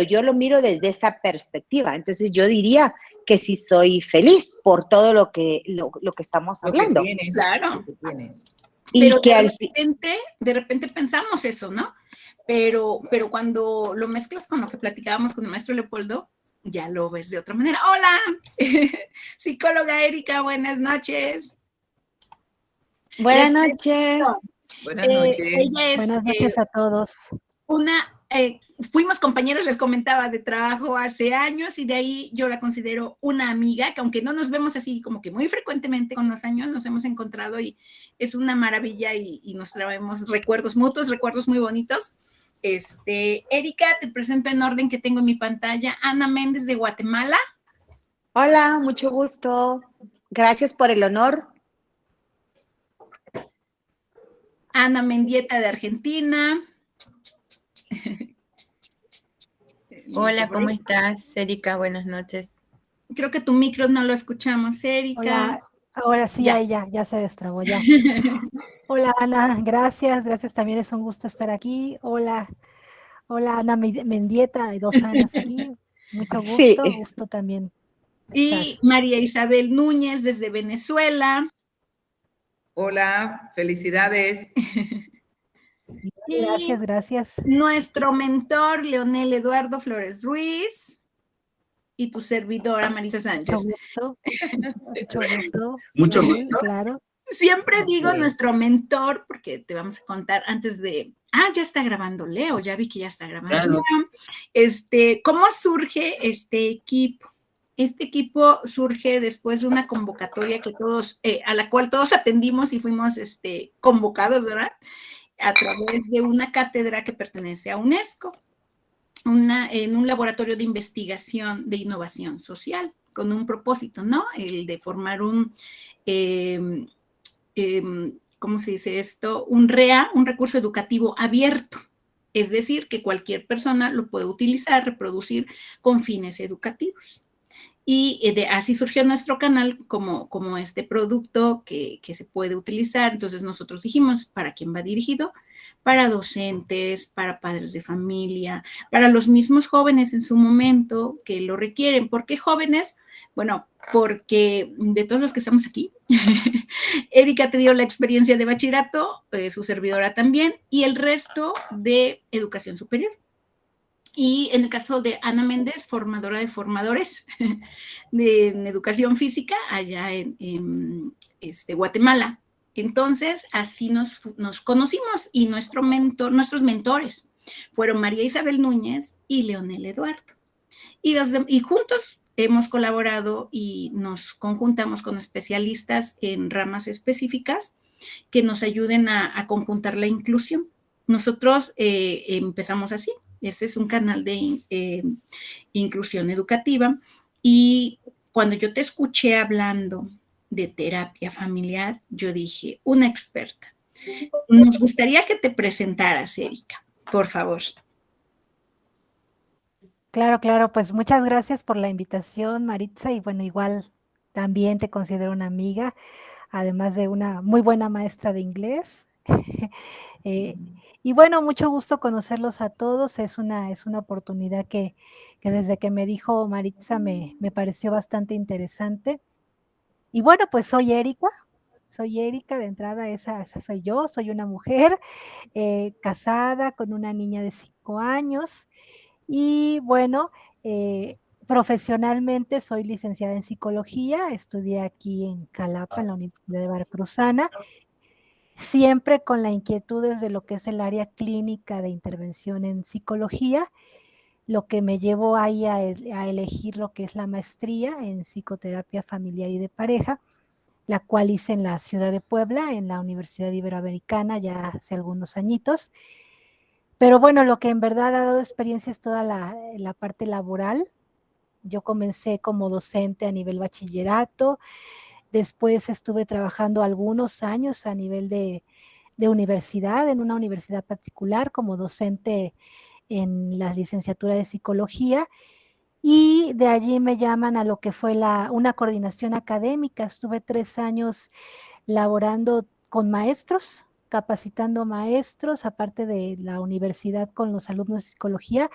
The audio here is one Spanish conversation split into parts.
yo lo miro desde esa perspectiva. Entonces yo diría que sí soy feliz por todo lo que estamos hablando. Lo que tienes, claro. Lo que tienes. Y pero que de repente pensamos eso, ¿no? Pero cuando lo mezclas con lo que platicábamos con el maestro Leopoldo, ya lo ves de otra manera. ¡Hola! Psicóloga Erika, buenas noches. Buenas noches. Buenas noches. Ella es, buenas noches a todos. Fuimos compañeros, les comentaba, de trabajo hace años y de ahí yo la considero una amiga, que aunque no nos vemos así como que muy frecuentemente con los años, nos hemos encontrado y es una maravilla y nos traemos recuerdos mutuos, recuerdos muy bonitos. Erika, te presento en orden que tengo en mi pantalla, Ana Méndez de Guatemala. Hola, mucho gusto. Gracias por el honor. Ana Mendieta de Argentina. Hola, ¿cómo estás, Erika? Buenas noches. Creo que tu micro no lo escuchamos, Erika. Hola, ahora sí, ya se destrabó, ya. Hola, Ana, gracias también, es un gusto estar aquí. Hola, Ana Mendieta, hay 2 Anas aquí, mucho gusto, Sí. gusto también estar. Y María Isabel Núñez desde Venezuela. Hola, felicidades. Gracias. Nuestro mentor, Leonel Eduardo Flores Ruiz. Y tu servidora, Marisa Sánchez. Mucho gusto. Claro. Siempre digo nuestro mentor, porque te vamos a contar antes de... ya está grabando Leo, ya vi que ya está grabando Leo. ¿Cómo surge este equipo? Este equipo surge después de una convocatoria que a la cual todos atendimos y fuimos convocados, ¿verdad? A través de una cátedra que pertenece a UNESCO, en un laboratorio de investigación de innovación social, con un propósito, ¿no? El de formar ¿cómo se dice esto? Un REA, un recurso educativo abierto. Es decir, que cualquier persona lo puede utilizar, reproducir con fines educativos. Y así surgió nuestro canal como este producto que se puede utilizar. Entonces nosotros dijimos, ¿para quién va dirigido? Para docentes, para padres de familia, para los mismos jóvenes en su momento que lo requieren. ¿Por qué jóvenes? Bueno, porque de todos los que estamos aquí, Erika ha tenido la experiencia de bachillerato, su servidora también, y el resto de educación superior. Y en el caso de Ana Méndez, formadora de formadores en educación física allá en Guatemala. Entonces, así nos conocimos y nuestros mentores fueron María Isabel Núñez y Leonel Eduardo. Y juntos hemos colaborado y nos conjuntamos con especialistas en ramas específicas que nos ayuden a conjuntar la inclusión. Nosotros empezamos así. Este es un canal de inclusión educativa y cuando yo te escuché hablando de terapia familiar, yo dije, una experta. Nos gustaría que te presentaras, Erika, por favor. Claro, pues muchas gracias por la invitación, Maritza, y bueno, igual también te considero una amiga, además de una muy buena maestra de inglés. Y bueno, mucho gusto conocerlos a todos, es una oportunidad que desde que me dijo Maritza me pareció bastante interesante. Y bueno, pues soy Erika, de entrada esa soy yo, soy una mujer casada con una niña de 5 años y bueno, profesionalmente soy licenciada en psicología, estudié aquí en Calapa, en la Universidad de Veracruzana, siempre con la inquietud desde lo que es el área clínica de intervención en psicología, lo que me llevó ahí a elegir lo que es la maestría en psicoterapia familiar y de pareja, la cual hice en la ciudad de Puebla, en la Universidad Iberoamericana, ya hace algunos añitos. Pero bueno, lo que en verdad ha dado experiencia es toda la parte laboral. Yo comencé como docente a nivel bachillerato, después estuve trabajando algunos años a nivel de universidad, en una universidad particular como docente en la licenciatura de psicología, y de allí me llaman a lo que fue una coordinación académica. Estuve 3 años laborando con maestros, capacitando maestros, aparte de la universidad con los alumnos de psicología,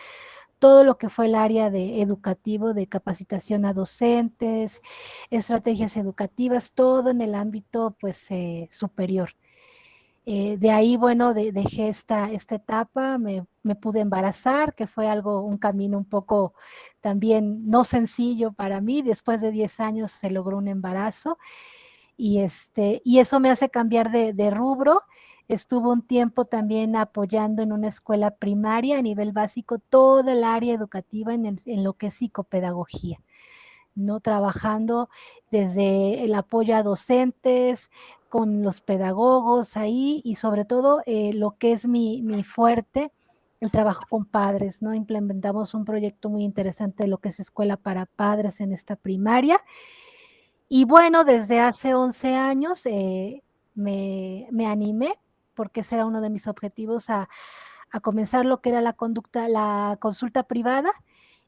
todo lo que fue el área de educativo, de capacitación a docentes, estrategias educativas, todo en el ámbito pues superior. De ahí, bueno, dejé esta etapa, me pude embarazar, que fue un camino un poco también no sencillo para mí. Después de 10 años se logró un embarazo y eso me hace cambiar de rubro. Estuve un tiempo también apoyando en una escuela primaria a nivel básico toda el área educativa en lo que es psicopedagogía, ¿no? Trabajando desde el apoyo a docentes, con los pedagogos ahí y sobre todo lo que es mi fuerte, el trabajo con padres, ¿no? Implementamos un proyecto muy interesante de lo que es escuela para padres en esta primaria. Y bueno, desde hace 11 años me animé, porque ese era uno de mis objetivos, a comenzar lo que era la consulta privada,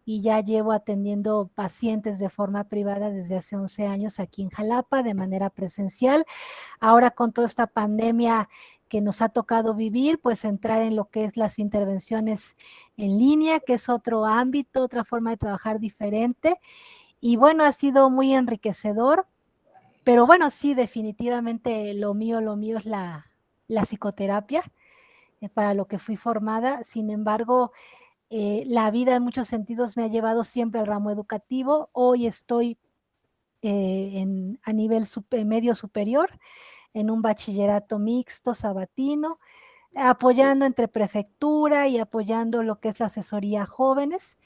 y ya llevo atendiendo pacientes de forma privada desde hace 11 años aquí en Jalapa de manera presencial. Ahora con toda esta pandemia que nos ha tocado vivir, pues entrar en lo que es las intervenciones en línea, que es otro ámbito, otra forma de trabajar diferente. Y bueno, ha sido muy enriquecedor, pero bueno, sí, definitivamente lo mío es la psicoterapia, para lo que fui formada. Sin embargo, la vida en muchos sentidos me ha llevado siempre al ramo educativo. Hoy estoy a nivel medio superior, en un bachillerato mixto sabatino, apoyando entre prefectura y apoyando lo que es la asesoría a jóvenes,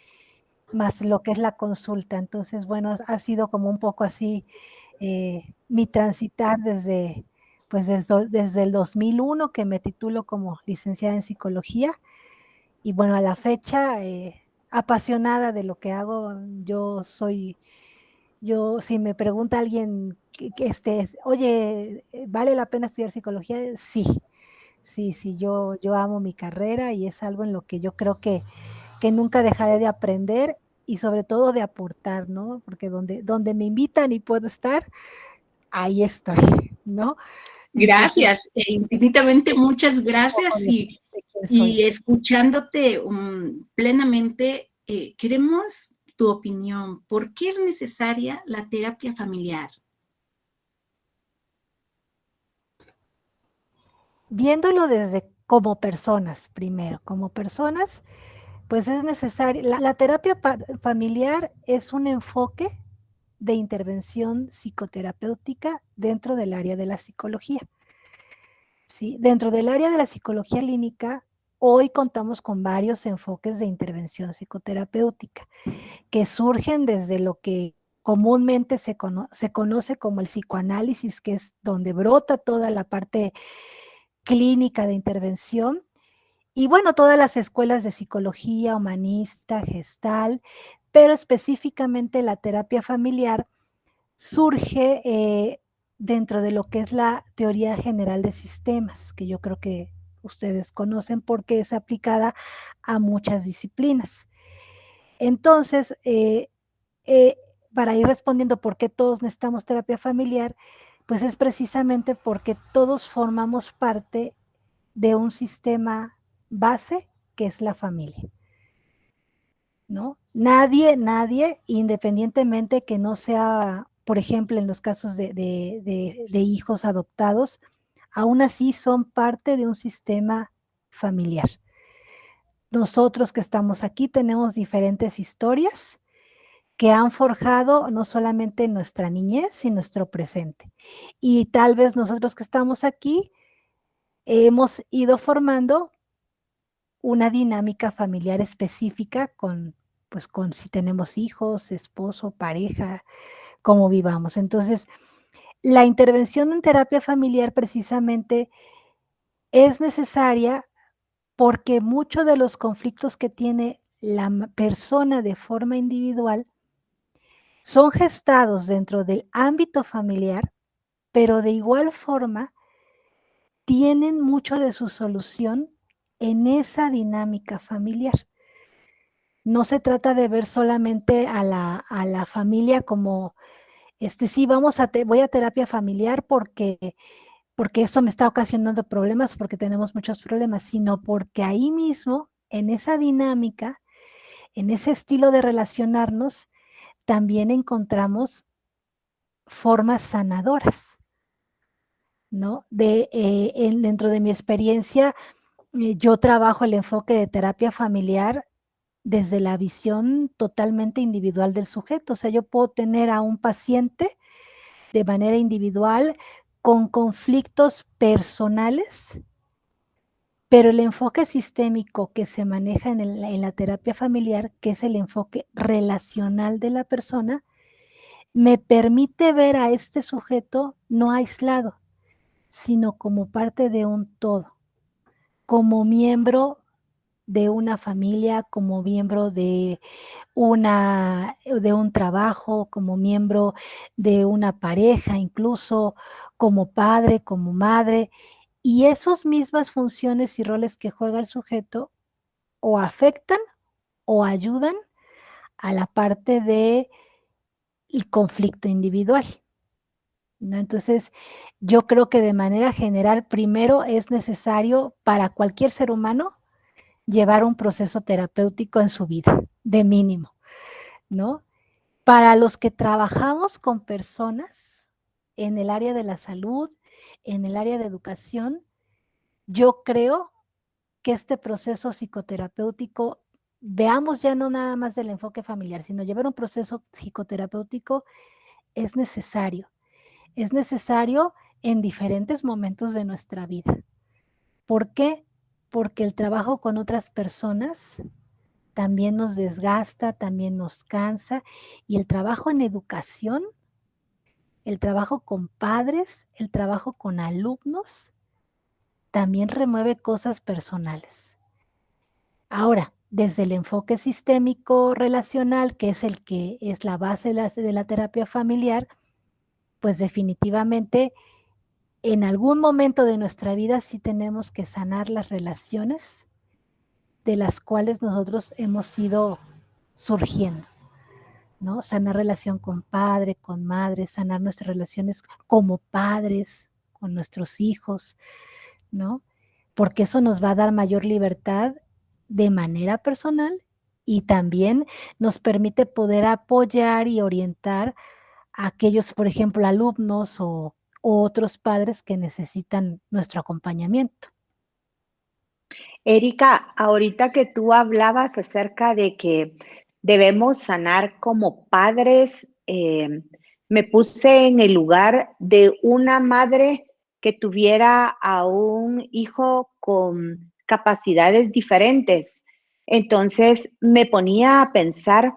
más lo que es la consulta. Entonces, bueno, ha sido como un poco así mi transitar desde el 2001, que me titulo como licenciada en psicología, y bueno, a la fecha, apasionada de lo que hago. Si me pregunta alguien, oye, ¿vale la pena estudiar psicología? Sí, yo amo mi carrera y es algo en lo que yo creo que nunca dejaré de aprender y sobre todo de aportar, ¿no? Porque donde me invitan y puedo estar, ahí estoy, ¿no? Gracias, infinitamente muchas gracias, y escuchándote plenamente, queremos tu opinión. ¿Por qué es necesaria la terapia familiar? Viéndolo desde como personas, primero, como personas, pues es necesaria. La terapia familiar es un enfoque de intervención psicoterapéutica dentro del área de la psicología. ¿Sí? Dentro del área de la psicología clínica, hoy contamos con varios enfoques de intervención psicoterapéutica que surgen desde lo que comúnmente se conoce como el psicoanálisis, que es donde brota toda la parte clínica de intervención. Y bueno, todas las escuelas de psicología, humanista, gestal, pero específicamente la terapia familiar surge dentro de lo que es la teoría general de sistemas, que yo creo que ustedes conocen porque es aplicada a muchas disciplinas. Entonces, para ir respondiendo por qué todos necesitamos terapia familiar, pues es precisamente porque todos formamos parte de un sistema base que es la familia, ¿no? Nadie, independientemente que no sea, por ejemplo, en los casos de hijos adoptados, aún así son parte de un sistema familiar. Nosotros que estamos aquí tenemos diferentes historias que han forjado no solamente nuestra niñez, sino nuestro presente. Y tal vez nosotros que estamos aquí hemos ido formando una dinámica familiar específica con si tenemos hijos, esposo, pareja, cómo vivamos. Entonces, la intervención en terapia familiar precisamente es necesaria porque muchos de los conflictos que tiene la persona de forma individual son gestados dentro del ámbito familiar, pero de igual forma tienen mucho de su solución en esa dinámica familiar. No se trata de ver solamente a la familia como, sí, voy a terapia familiar porque eso me está ocasionando problemas, porque tenemos muchos problemas, sino porque ahí mismo, en esa dinámica, en ese estilo de relacionarnos también encontramos formas sanadoras, ¿no? Dentro de mi experiencia, yo trabajo el enfoque de terapia familiar desde la visión totalmente individual del sujeto. O sea, yo puedo tener a un paciente de manera individual con conflictos personales, pero el enfoque sistémico que se maneja en la terapia familiar, que es el enfoque relacional de la persona, me permite ver a este sujeto no aislado, sino como parte de un todo, como miembro de una familia, como miembro de un trabajo, como miembro de una pareja, incluso como padre, como madre, y esas mismas funciones y roles que juega el sujeto o afectan o ayudan a la parte del conflicto individual, ¿no? Entonces, yo creo que de manera general, primero es necesario para cualquier ser humano llevar un proceso terapéutico en su vida, de mínimo, ¿no? Para los que trabajamos con personas en el área de la salud, en el área de educación, yo creo que este proceso psicoterapéutico, veamos ya no nada más del enfoque familiar, sino llevar un proceso psicoterapéutico es necesario. Es necesario en diferentes momentos de nuestra vida. ¿Por qué? Porque el trabajo con otras personas también nos desgasta, también nos cansa, y el trabajo en educación, el trabajo con padres, el trabajo con alumnos, también remueve cosas personales. Ahora, desde el enfoque sistémico relacional, que es el que es la base de la terapia familiar, pues definitivamente en algún momento de nuestra vida sí tenemos que sanar las relaciones de las cuales nosotros hemos ido surgiendo, ¿no? Sanar relación con padre, con madre, sanar nuestras relaciones como padres, con nuestros hijos, ¿no? Porque eso nos va a dar mayor libertad de manera personal y también nos permite poder apoyar y orientar a aquellos, por ejemplo, alumnos o otros padres que necesitan nuestro acompañamiento. Erika, ahorita que tú hablabas acerca de que debemos sanar como padres, me puse en el lugar de una madre que tuviera a un hijo con capacidades diferentes. Entonces me ponía a pensar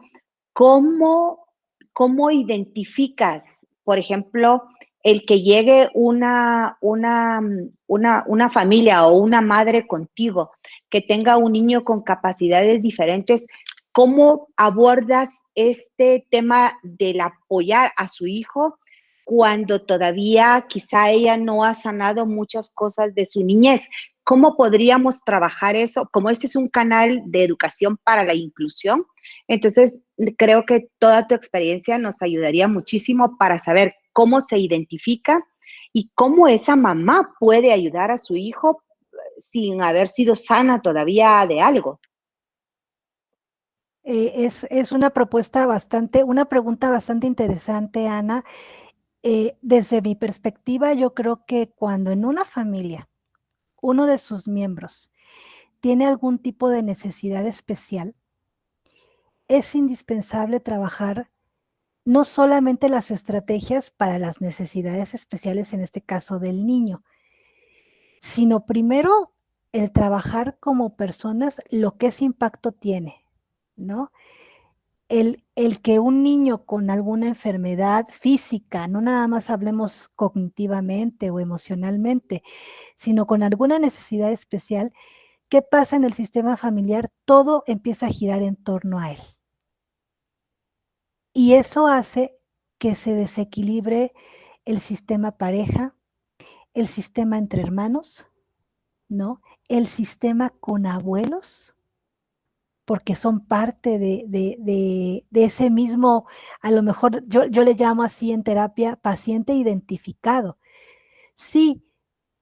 cómo identificas, por ejemplo, el que llegue una familia o una madre contigo que tenga un niño con capacidades diferentes, ¿cómo abordas este tema del apoyar a su hijo cuando todavía quizá ella no ha sanado muchas cosas de su niñez? ¿Cómo podríamos trabajar eso? Como este es un canal de educación para la inclusión, entonces creo que toda tu experiencia nos ayudaría muchísimo para saber cómo se identifica y cómo esa mamá puede ayudar a su hijo sin haber sido sana todavía de algo. Es una pregunta bastante interesante, Ana. Desde mi perspectiva, yo creo que cuando en una familia uno de sus miembros tiene algún tipo de necesidad especial, es indispensable trabajar no solamente las estrategias para las necesidades especiales, en este caso del niño, sino primero el trabajar como personas lo que ese impacto tiene, ¿no? El que un niño con alguna enfermedad física, no nada más hablemos cognitivamente o emocionalmente, sino con alguna necesidad especial, ¿qué pasa en el sistema familiar? Todo empieza a girar en torno a él. Y eso hace que se desequilibre el sistema pareja, el sistema entre hermanos, ¿no? El sistema con abuelos, porque son parte de ese mismo, a lo mejor yo le llamo así en terapia, paciente identificado. Sí,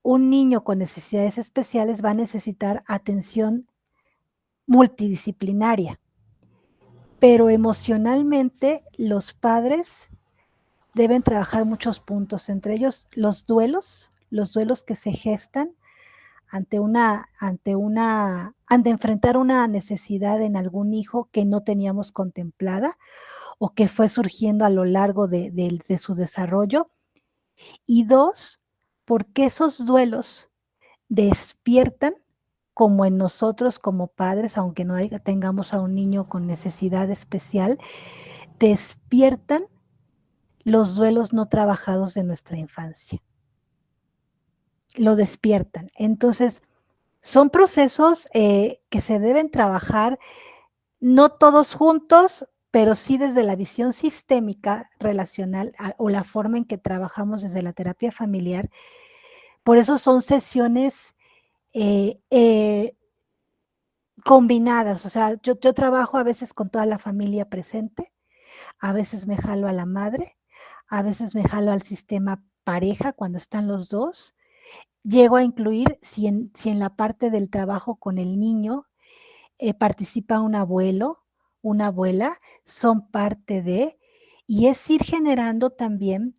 un niño con necesidades especiales va a necesitar atención multidisciplinaria, pero emocionalmente los padres deben trabajar muchos puntos, entre ellos los duelos que se gestan ante enfrentar una necesidad en algún hijo que no teníamos contemplada o que fue surgiendo a lo largo de su desarrollo. Y 2, porque esos duelos despiertan, como en nosotros como padres, aunque no tengamos a un niño con necesidad especial, despiertan los duelos no trabajados de nuestra infancia. Lo despiertan. Entonces, son procesos que se deben trabajar, no todos juntos, pero sí desde la visión sistémica relacional o la forma en que trabajamos desde la terapia familiar. Por eso son sesiones combinadas. O sea, yo trabajo a veces con toda la familia presente, a veces me jalo a la madre, a veces me jalo al sistema pareja cuando están los dos. Llego a incluir, si en la parte del trabajo con el niño participa un abuelo, una abuela, son parte de, y es ir generando también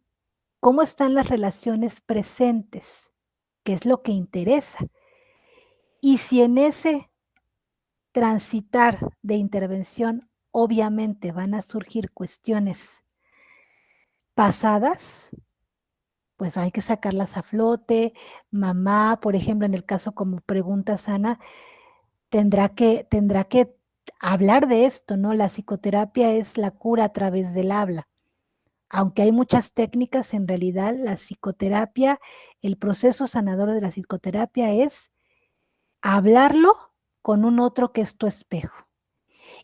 cómo están las relaciones presentes, que es lo que interesa. Y si en ese transitar de intervención, obviamente van a surgir cuestiones pasadas, pues hay que sacarlas a flote. Mamá, por ejemplo, en el caso como pregunta Ana, tendrá que hablar de esto, ¿no? La psicoterapia es la cura a través del habla. Aunque hay muchas técnicas, en realidad la psicoterapia, el proceso sanador de la psicoterapia es hablarlo con un otro que es tu espejo.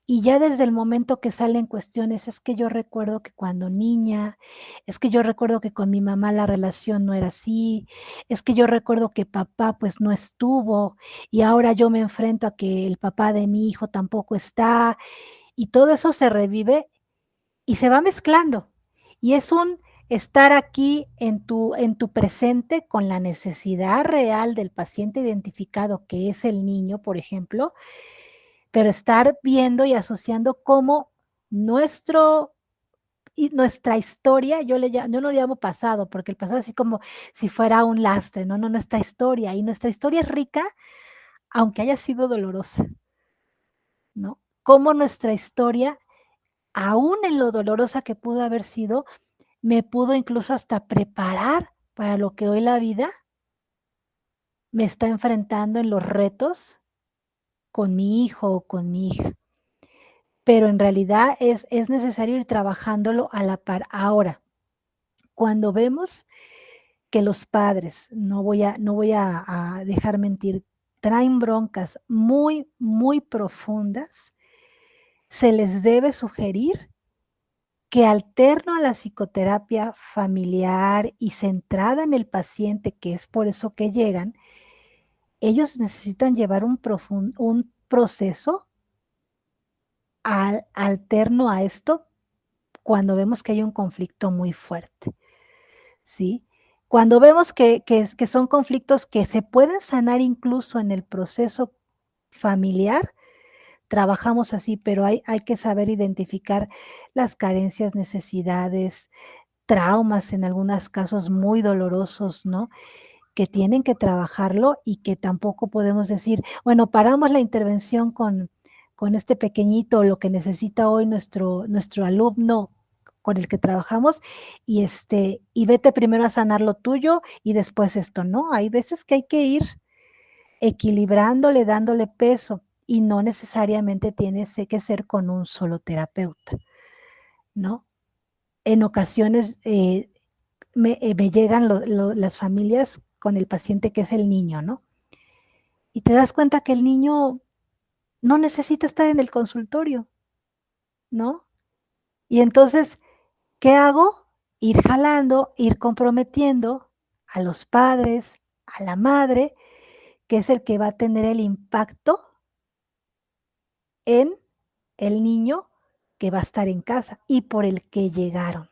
Y ya desde el momento que salen cuestiones, es que yo recuerdo que cuando niña, es que yo recuerdo que con mi mamá la relación no era así, es que yo recuerdo que papá pues no estuvo y ahora yo me enfrento a que el papá de mi hijo tampoco está y todo eso se revive y se va mezclando. Y es un estar aquí en tu presente con la necesidad real del paciente identificado, que es el niño, por ejemplo, pero estar viendo y asociando cómo nuestra historia, yo no lo llamo pasado, porque el pasado es así como si fuera un lastre, no, nuestra historia, y nuestra historia es rica, aunque haya sido dolorosa, ¿no? Cómo nuestra historia, aún en lo dolorosa que pudo haber sido, me pudo incluso hasta preparar para lo que hoy la vida me está enfrentando en los retos con mi hijo o con mi hija. Pero en realidad es necesario ir trabajándolo a la par. Ahora, cuando vemos que los padres, no voy a dejar mentir, traen broncas muy, muy profundas, se les debe sugerir que alterno a la psicoterapia familiar y centrada en el paciente, que es por eso que llegan, ellos necesitan llevar un proceso alterno a esto cuando vemos que hay un conflicto muy fuerte, ¿sí? Cuando vemos que son conflictos que se pueden sanar incluso en el proceso familiar, trabajamos así, pero hay que saber identificar las carencias, necesidades, traumas, en algunos casos muy dolorosos, ¿no? Que tienen que trabajarlo y que tampoco podemos decir, bueno, paramos la intervención con este pequeñito, lo que necesita hoy nuestro alumno con el que trabajamos, y vete primero a sanar lo tuyo y después esto, ¿no? Hay veces que hay que ir equilibrándole, dándole peso, y no necesariamente tiene que ser con un solo terapeuta, ¿no? En ocasiones me llegan las familias con el paciente que es el niño, ¿no? Y te das cuenta que el niño no necesita estar en el consultorio, ¿no? Y entonces, ¿qué hago? Ir jalando, ir comprometiendo a los padres, a la madre, que es el que va a tener el impacto en el niño que va a estar en casa y por el que llegaron,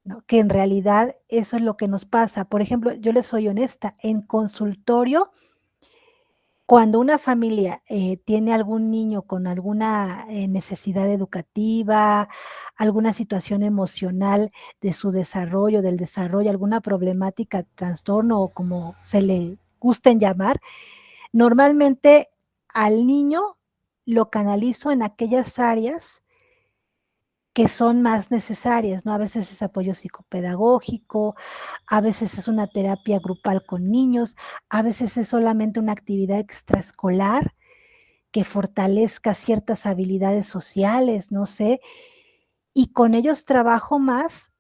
¿no? Que en realidad eso es lo que nos pasa. Por ejemplo, yo les soy honesta, en consultorio cuando una familia tiene algún niño con alguna necesidad educativa, alguna situación emocional de su desarrollo, del desarrollo, alguna problemática, trastorno o como se le gusten llamar, normalmente al niño lo canalizo en aquellas áreas que son más necesarias, ¿no? A veces es apoyo psicopedagógico, a veces es una terapia grupal con niños, a veces es solamente una actividad extraescolar que fortalezca ciertas habilidades sociales, no sé, y con ellos trabajo más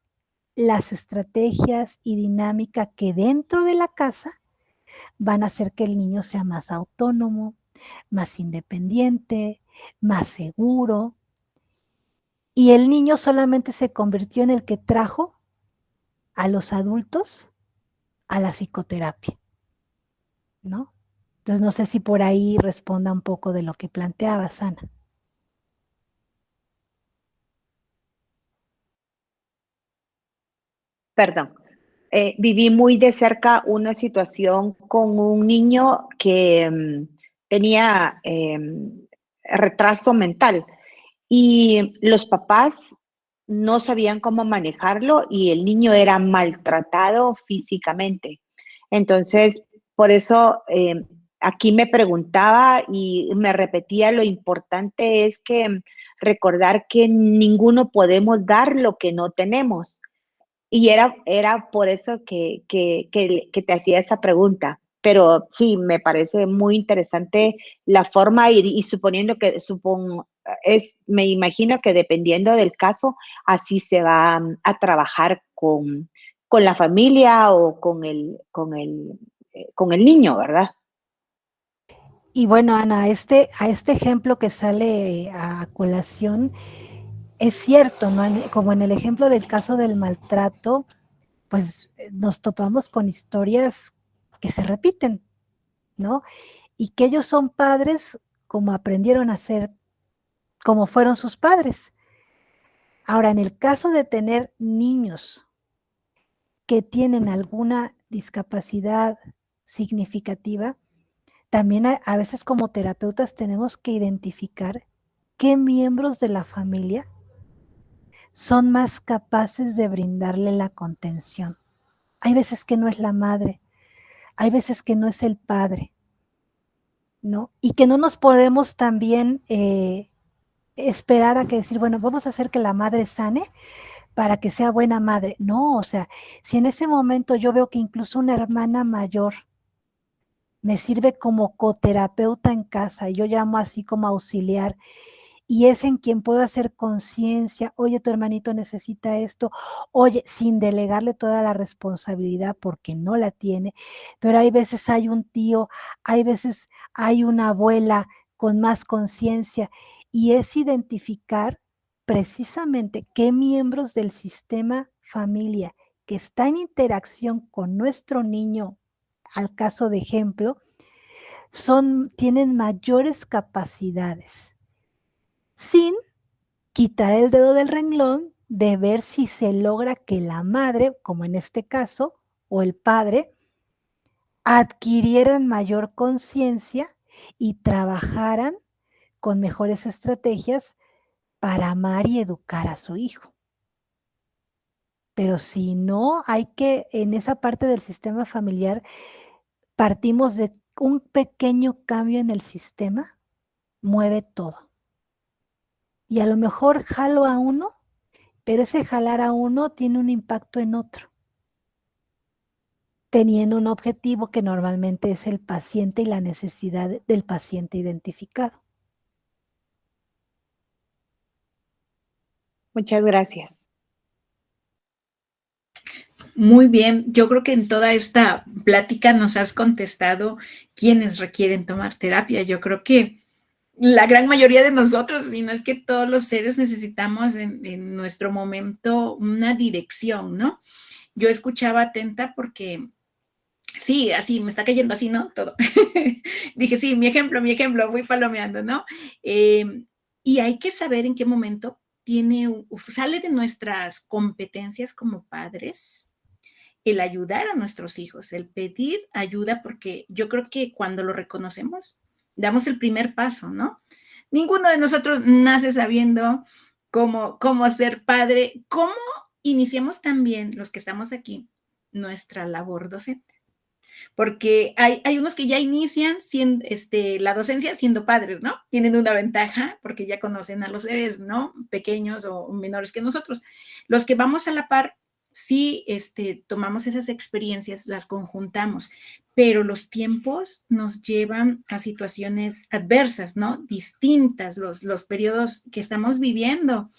las estrategias y dinámica que dentro de la casa van a hacer que el niño sea más autónomo, más independiente, más seguro. Y el niño solamente se convirtió en el que trajo a los adultos a la psicoterapia, ¿no? Entonces, no sé si por ahí responda un poco de lo que planteabas, Ana. Perdón. Viví muy de cerca una situación con un niño que tenía retraso mental y los papás no sabían cómo manejarlo y el niño era maltratado físicamente. Entonces, por eso aquí me preguntaba y me repetía lo importante es que recordar que ninguno podemos dar lo que no tenemos. Y era por eso que te hacía esa pregunta. Pero sí, me parece muy interesante la forma y suponiendo que, me imagino que dependiendo del caso, así se va a trabajar con la familia o con el niño, ¿verdad? Y bueno, Ana, a este ejemplo que sale a colación, es cierto, ¿no? Como en el ejemplo del caso del maltrato, pues nos topamos con historias que se repiten, ¿no? Y que ellos son padres como aprendieron a ser, como fueron sus padres. Ahora, en el caso de tener niños que tienen alguna discapacidad significativa, también a veces como terapeutas tenemos que identificar qué miembros de la familia son más capaces de brindarle la contención. Hay veces que no es la madre, hay veces que no es el padre, ¿no? Y que no nos podemos también esperar a que decir, bueno, vamos a hacer que la madre sane para que sea buena madre. No, o sea, si en ese momento yo veo que incluso una hermana mayor me sirve como coterapeuta en casa, y yo llamo así como auxiliar, y es en quien puedo hacer conciencia, oye, tu hermanito necesita esto, oye, sin delegarle toda la responsabilidad porque no la tiene, pero hay veces hay un tío, hay veces hay una abuela con más conciencia, y es identificar precisamente qué miembros del sistema familia que está en interacción con nuestro niño, al caso de ejemplo, tienen mayores capacidades, sin quitar el dedo del renglón de ver si se logra que la madre, como en este caso, o el padre, adquirieran mayor conciencia y trabajaran con mejores estrategias para amar y educar a su hijo. Pero si no, hay que, en esa parte del sistema familiar, partimos de un pequeño cambio en el sistema, mueve todo. Y a lo mejor jalo a uno, pero ese jalar a uno tiene un impacto en otro, teniendo un objetivo que normalmente es el paciente y la necesidad del paciente identificado. Muchas gracias. Muy bien, yo creo que en toda esta plática nos has contestado quiénes requieren tomar terapia. Yo creo que la gran mayoría de nosotros, y no es que todos los seres necesitamos en nuestro momento una dirección, ¿no? Yo escuchaba atenta porque sí, así me está cayendo así, ¿no? Todo. Dije, sí, mi ejemplo, voy palomeando, ¿no? Y hay que saber en qué momento sale de nuestras competencias como padres el ayudar a nuestros hijos, el pedir ayuda, porque yo creo que cuando lo reconocemos, damos el primer paso, ¿no? Ninguno de nosotros nace sabiendo cómo ser padre, cómo iniciamos también los que estamos aquí nuestra labor docente. Porque hay unos que ya inician siendo, la docencia siendo padres, ¿no? Tienen una ventaja porque ya conocen a los seres, ¿no? Pequeños o menores que nosotros. Los que vamos a la par, sí, tomamos esas experiencias, las conjuntamos, pero los tiempos nos llevan a situaciones adversas, ¿no? Distintas, los periodos que estamos viviendo.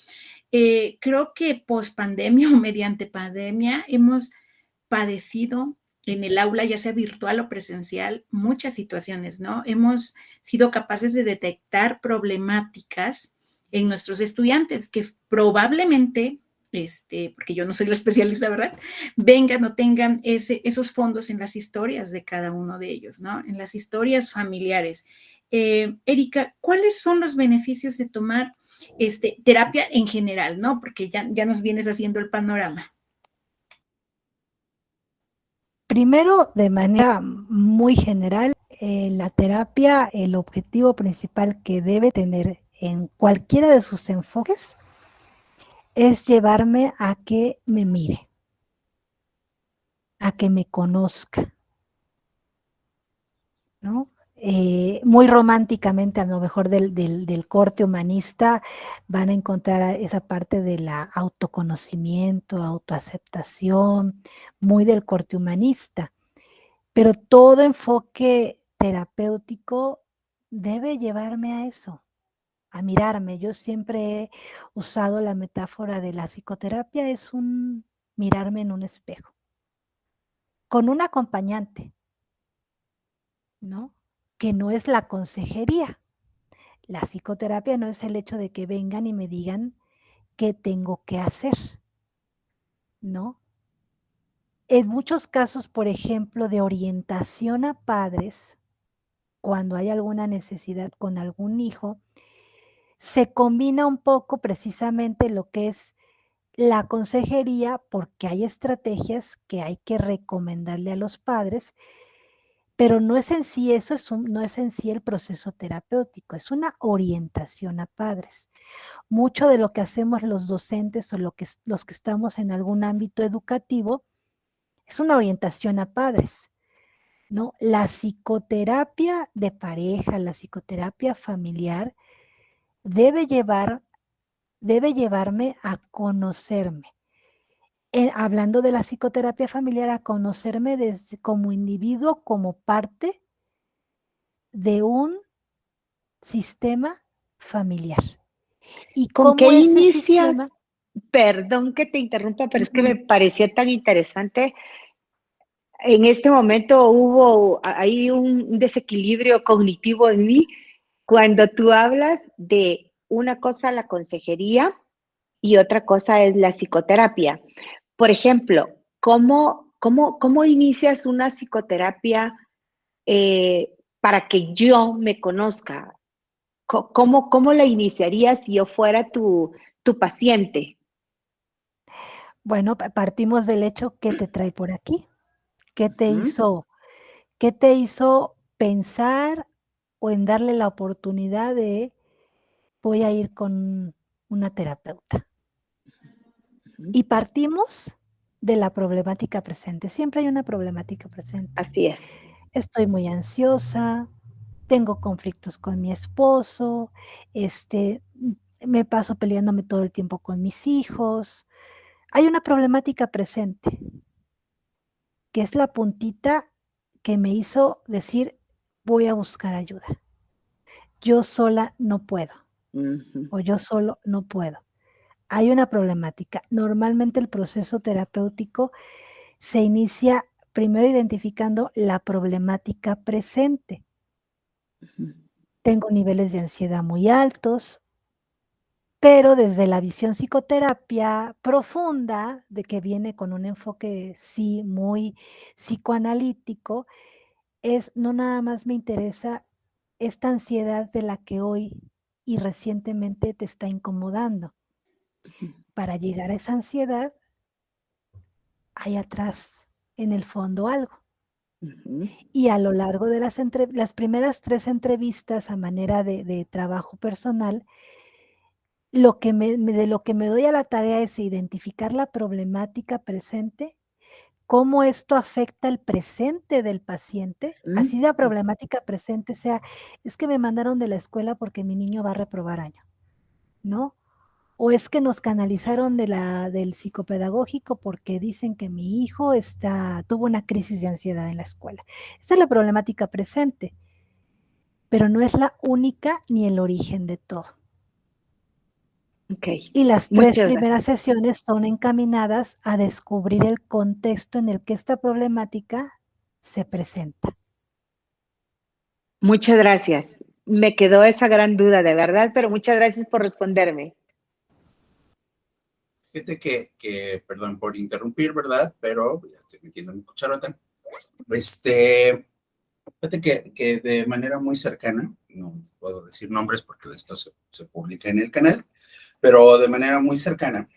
Creo que post pandemia o mediante pandemia hemos padecido en el aula, ya sea virtual o presencial, muchas situaciones, ¿no? Hemos sido capaces de detectar problemáticas en nuestros estudiantes que probablemente, porque yo no soy la especialista, ¿verdad? Vengan o tengan esos fondos en las historias de cada uno de ellos, ¿no? En las historias familiares. Erika, ¿cuáles son los beneficios de tomar terapia en general, ¿no? Porque ya nos vienes haciendo el panorama. Primero, de manera muy general, la terapia, el objetivo principal que debe tener en cualquiera de sus enfoques es llevarme a que me mire, a que me conozca, ¿no? Muy románticamente, a lo mejor del corte humanista, van a encontrar esa parte de la autoconocimiento, autoaceptación, muy del corte humanista. Pero todo enfoque terapéutico debe llevarme a eso, a mirarme. Yo siempre he usado la metáfora de la psicoterapia, es un mirarme en un espejo, con un acompañante, ¿no? Que no es la consejería. La psicoterapia no es el hecho de que vengan y me digan qué tengo que hacer, ¿no? En muchos casos, por ejemplo, de orientación a padres, cuando hay alguna necesidad con algún hijo, se combina un poco precisamente lo que es la consejería, porque hay estrategias que hay que recomendarle a los padres, pero no es en sí eso, no es en sí el proceso terapéutico, es una orientación a padres. Mucho de lo que hacemos los docentes o los que estamos en algún ámbito educativo es una orientación a padres, ¿no? La psicoterapia de pareja, la psicoterapia familiar debe llevarme a conocerme. Hablando de la psicoterapia familiar, a conocerme como individuo, como parte de un sistema familiar. ¿Y ¿Con qué cómo ese inicias? sistema? Perdón que te interrumpa, pero es que me pareció tan interesante. En este momento hubo ahí un desequilibrio cognitivo en mí cuando tú hablas de una cosa la consejería y otra cosa es la psicoterapia. Por ejemplo, ¿cómo inicias una psicoterapia para que yo me conozca? ¿Cómo la iniciarías si yo fuera tu paciente? Bueno, partimos del hecho que te trae por aquí. ¿Qué te Ujú. hizo pensar o en darle la oportunidad de voy a ir con una terapeuta? Y partimos de la problemática presente. Siempre hay una problemática presente. Así es. Estoy muy ansiosa, tengo conflictos con mi esposo, me paso peleándome todo el tiempo con mis hijos. Hay una problemática presente, que es la puntita que me hizo decir, voy a buscar ayuda. Yo sola no puedo, Ujú. o yo solo no puedo. Hay una problemática. Normalmente el proceso terapéutico se inicia primero identificando la problemática presente. Ujú. Tengo niveles de ansiedad muy altos, pero desde la visión psicoterapia profunda, de que viene con un enfoque, sí, muy psicoanalítico, es no nada más me interesa esta ansiedad de la que hoy y recientemente te está incomodando. Para llegar a esa ansiedad, hay atrás en el fondo algo. Ujú. Y a lo largo de las primeras 3 entrevistas a manera de trabajo personal, de lo que me doy a la tarea es identificar la problemática presente, cómo esto afecta el presente del paciente, así la problemática presente sea, es que me mandaron de la escuela porque mi niño va a reprobar año, ¿no? O es que nos canalizaron del psicopedagógico porque dicen que mi hijo tuvo una crisis de ansiedad en la escuela. Esa es la problemática presente, pero no es la única ni el origen de todo. Ok. Y las 3 Muchas gracias. primeras sesiones son encaminadas a descubrir el contexto en el que esta problemática se presenta. Muchas gracias. Me quedó esa gran duda, de verdad, pero muchas gracias por responderme. Fíjate que, perdón por interrumpir, ¿verdad? Pero ya estoy metiendo mi cucharota. Fíjate que de manera muy cercana, no puedo decir nombres porque esto se publica en el canal, pero de manera muy cercana,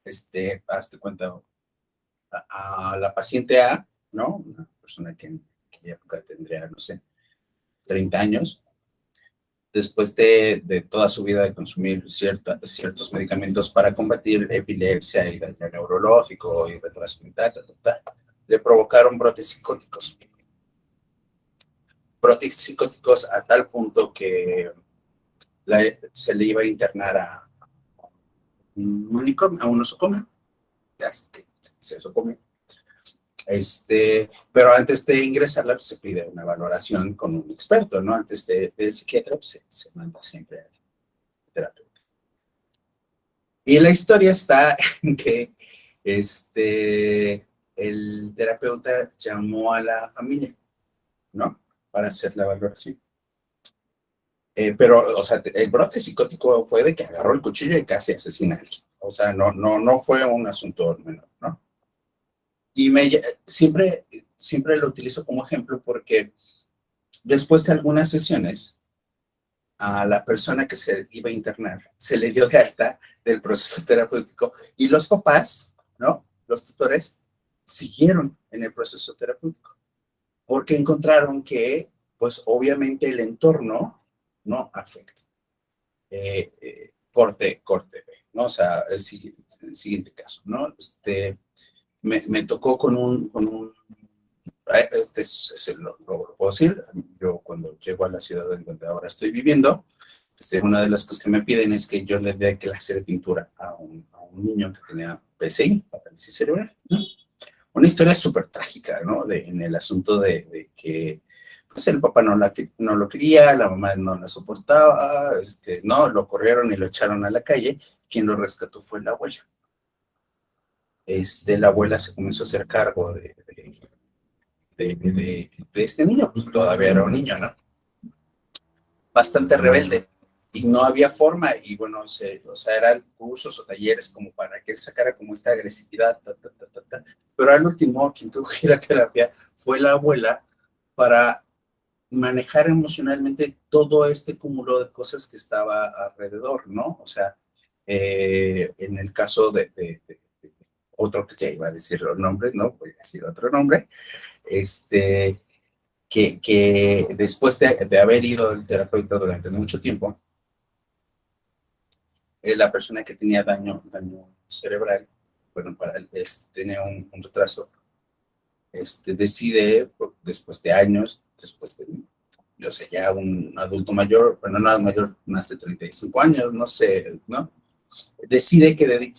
hazte cuenta, a la paciente A, ¿no? Una persona que ya tendría, no sé, 30 años, después de toda su vida de consumir ciertos medicamentos para combatir epilepsia y daño neurológico y retraso mental, le provocaron brotes psicóticos. Brotes psicóticos a tal punto que se le iba a internar a un manicomio, a un nosocomio, se socomió. Pero antes de ingresarla pues, se pide una valoración con un experto, ¿no? Antes del psiquiatra pues, se manda siempre al terapeuta. Y la historia está en que el terapeuta llamó a la familia, ¿no? Para hacer la valoración. Pero, o sea, el brote psicótico fue de que agarró el cuchillo y casi asesina a alguien. O sea, no fue un asunto menor, ¿no? Y siempre lo utilizo como ejemplo porque después de algunas sesiones, a la persona que se iba a internar se le dio de alta del proceso terapéutico y los papás, ¿no? Los tutores siguieron en el proceso terapéutico porque encontraron que, pues obviamente el entorno no afecta. Corte, ¿no? O sea, el siguiente caso, ¿no? Me tocó con un lo puedo decir, yo cuando llego a la ciudad en donde ahora estoy viviendo, una de las cosas que me piden es que yo le dé clase de pintura a un niño que tenía PCI, parálisis cerebral, ¿no? Una historia súper trágica, ¿no? En el asunto de que pues el papá no lo quería, la mamá no la soportaba, no, lo corrieron y lo echaron a la calle, quien lo rescató fue la abuela. La abuela se comenzó a hacer cargo de este niño, pues todavía era un niño, ¿no? Bastante rebelde, y no había forma, y bueno, o sea, eran cursos o talleres como para que él sacara como esta agresividad, pero al último, quien tuvo que ir a terapia fue la abuela para manejar emocionalmente todo este cúmulo de cosas que estaba alrededor, ¿no? O sea, en el caso de otro que ya iba a decir los nombres, ¿no? Voy a decir otro nombre, que después de haber ido al terapeuta durante mucho tiempo, la persona que tenía daño cerebral, bueno, tenía un retraso, decide, después de años, después de, yo sé, ya un adulto mayor, bueno, no mayor, más de 35 años, no sé, ¿no? Decide que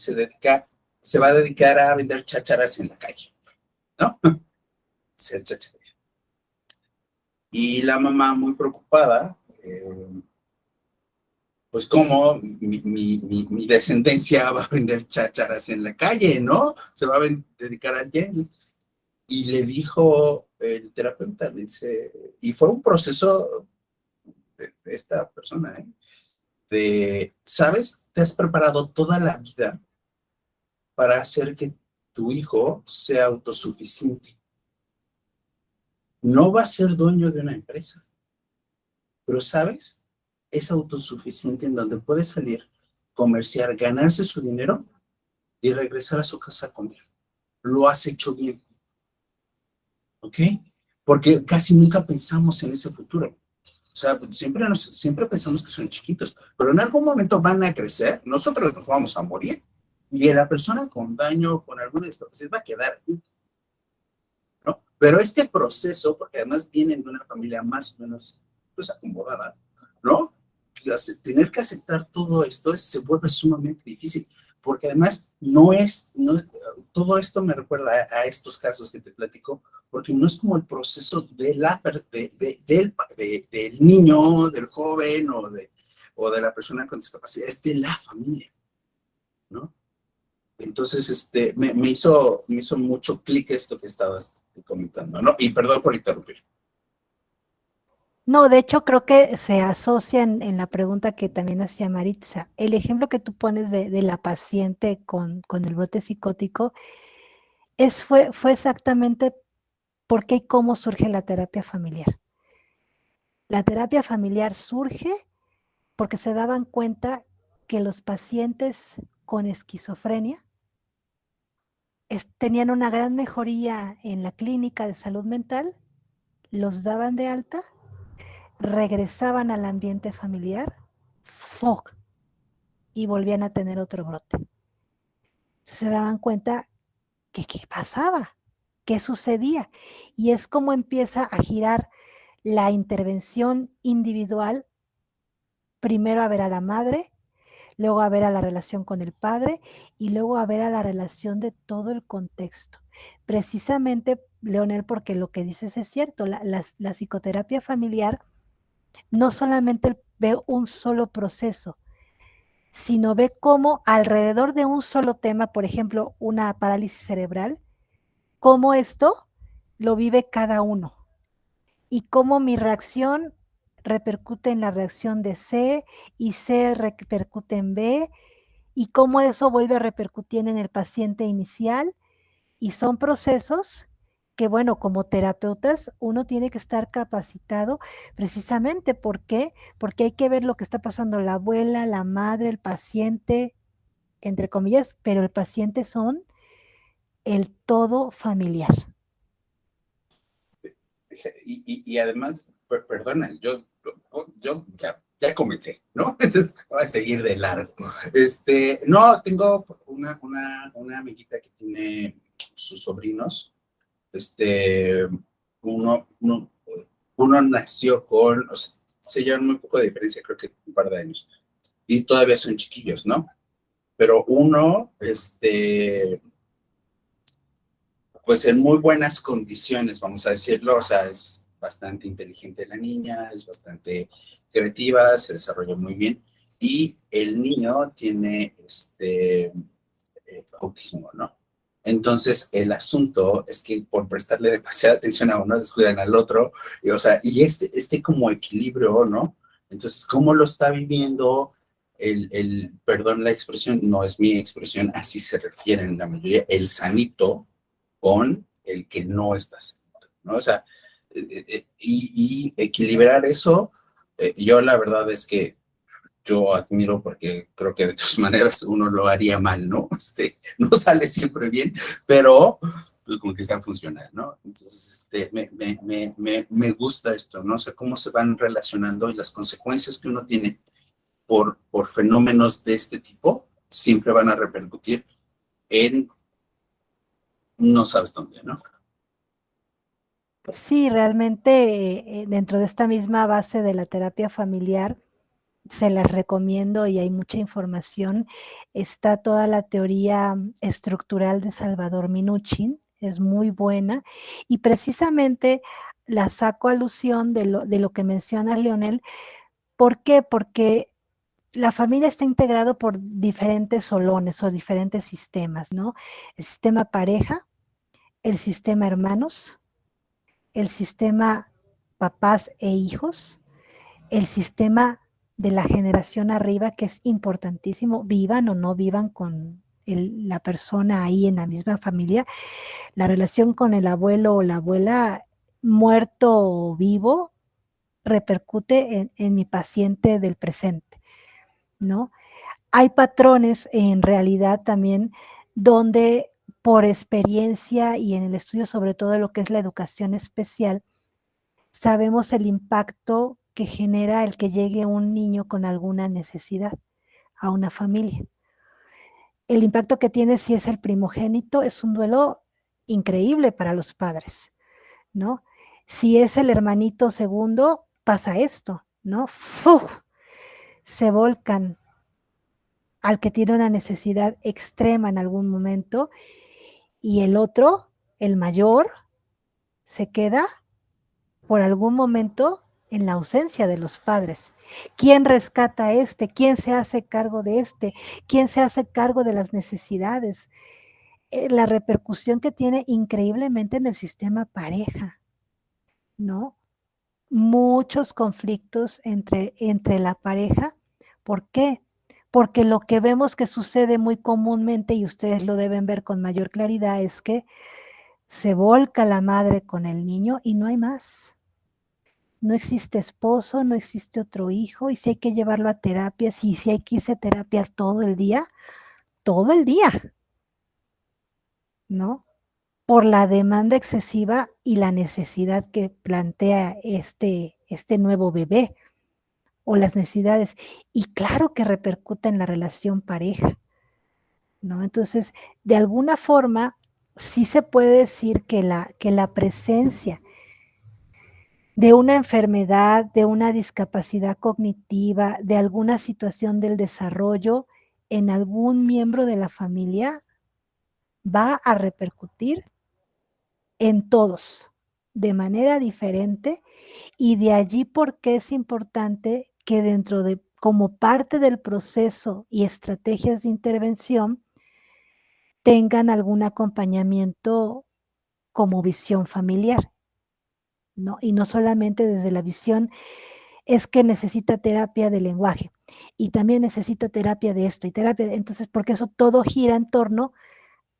se va a dedicar a vender chácharas en la calle, ¿no? Ser cháchara. Y la mamá, muy preocupada, pues cómo mi descendencia va a vender chácharas en la calle, ¿no? Se va a dedicar al tenis. Y le dijo el terapeuta, le dice, y fue un proceso de esta persona, ¿sabes? Te has preparado toda la vida para hacer que tu hijo sea autosuficiente. No va a ser dueño de una empresa, pero, ¿sabes? Es autosuficiente en donde puede salir, comerciar, ganarse su dinero y regresar a su casa a comer. Lo has hecho bien. ¿ok? Porque casi nunca pensamos en ese futuro. O sea, siempre pensamos que son chiquitos, pero en algún momento van a crecer, nosotros nos vamos a morir y la persona con daño, con alguna discapacidad va a quedar, ¿no? Pero este proceso, porque además vienen de una familia más o menos pues, acomodada, ¿no? Tener que aceptar todo esto se vuelve sumamente difícil, porque además todo esto me recuerda a estos casos que te platico, porque no es como el proceso del niño, del joven o de la persona con discapacidad, es de la familia, ¿no? Entonces, me hizo mucho clic esto que estabas comentando, ¿no? Y perdón por interrumpir. No, de hecho creo que se asocia en la pregunta que también hacía Maritza. El ejemplo que tú pones de la paciente con el brote psicótico fue exactamente por qué y cómo surge la terapia familiar. La terapia familiar surge porque se daban cuenta que los pacientes con esquizofrenia tenían una gran mejoría en la clínica de salud mental, los daban de alta, regresaban al ambiente familiar, ¡fuck! Y volvían a tener otro brote. Se daban cuenta que qué pasaba, qué sucedía. Y es como empieza a girar la intervención individual, primero a ver a la madre, luego a ver a la relación con el padre y luego a ver a la relación de todo el contexto. Precisamente, Leonel, porque lo que dices es cierto, la psicoterapia familiar no solamente ve un solo proceso, sino ve cómo alrededor de un solo tema, por ejemplo, una parálisis cerebral, cómo esto lo vive cada uno y cómo mi reacción repercute en la reacción de C y C repercute en B y cómo eso vuelve a repercutir en el paciente inicial. Y son procesos que, bueno, como terapeutas uno tiene que estar capacitado precisamente. ¿Por qué? Porque hay que ver lo que está pasando la abuela, la madre, el paciente, entre comillas, pero el paciente son el todo familiar. Y además, perdona, yo ya comencé, ¿no? Entonces voy a seguir de largo. No, tengo una amiguita que tiene sus sobrinos. Uno, uno, uno nació con, o sea, se llevan muy poco de diferencia, creo que un par de años. Y todavía son chiquillos, ¿no? Pero uno, pues en muy buenas condiciones, vamos a decirlo, o sea, es bastante inteligente la niña, es bastante creativa, se desarrolla muy bien, y el niño tiene autismo, ¿no? Entonces, el asunto es que por prestarle demasiada atención a uno, descuidan al otro, y, o sea, y este como equilibrio, ¿no? Entonces, ¿cómo lo está viviendo? Perdón la expresión, no es mi expresión, así se refieren la mayoría, el sanito, con el que no está sanito, ¿no? O sea, y equilibrar eso, yo la verdad es que yo admiro porque creo que de todas maneras uno lo haría mal, ¿no? No sale siempre bien, pero pues como que sea funcional, ¿no? Entonces, me gusta esto, ¿no? O sea, cómo se van relacionando y las consecuencias que uno tiene por fenómenos de este tipo siempre van a repercutir en no sabes dónde, ¿no? Sí, realmente dentro de esta misma base de la terapia familiar, se las recomiendo y hay mucha información. Está toda la teoría estructural de Salvador Minuchin, es muy buena y precisamente la saco a alusión de lo que mencionas, Leonel. ¿Por qué? Porque la familia está integrado por diferentes solones o diferentes sistemas, ¿no? El sistema pareja, el sistema hermanos, el sistema papás e hijos, el sistema de la generación arriba, que es importantísimo, vivan o no vivan con la persona ahí en la misma familia, la relación con el abuelo o la abuela, muerto o vivo, repercute en mi paciente del presente, ¿no? Hay patrones en realidad también donde por experiencia y en el estudio sobre todo de lo que es la educación especial, sabemos el impacto que genera el que llegue un niño con alguna necesidad a una familia. El impacto que tiene si es el primogénito es un duelo increíble para los padres, ¿no? Si es el hermanito segundo, pasa esto, ¿no? ¡Fuf! Se volcan al que tiene una necesidad extrema en algún momento y el otro, el mayor, se queda por algún momento en la ausencia de los padres. ¿Quién rescata a este? ¿Quién se hace cargo de este? ¿Quién se hace cargo de las necesidades? La repercusión que tiene increíblemente en el sistema pareja, ¿no? Muchos conflictos entre la pareja. ¿Por qué? Porque lo que vemos que sucede muy comúnmente, y ustedes lo deben ver con mayor claridad, es que se volca la madre con el niño y no hay más. No existe esposo, no existe otro hijo, y si hay que llevarlo a terapias, y si hay que irse a terapia todo el día, ¿no? Por la demanda excesiva y la necesidad que plantea este nuevo bebé o las necesidades. Y claro que repercute en la relación pareja, ¿no? Entonces, de alguna forma, sí se puede decir que la presencia de una enfermedad, de una discapacidad cognitiva, de alguna situación del desarrollo en algún miembro de la familia va a repercutir en todos de manera diferente, y de allí porque es importante que dentro de, como parte del proceso y estrategias de intervención, tengan algún acompañamiento como visión familiar, ¿no? Y no solamente desde la visión, es que necesita terapia de lenguaje y también necesita terapia de esto y terapia de, entonces, porque eso todo gira en torno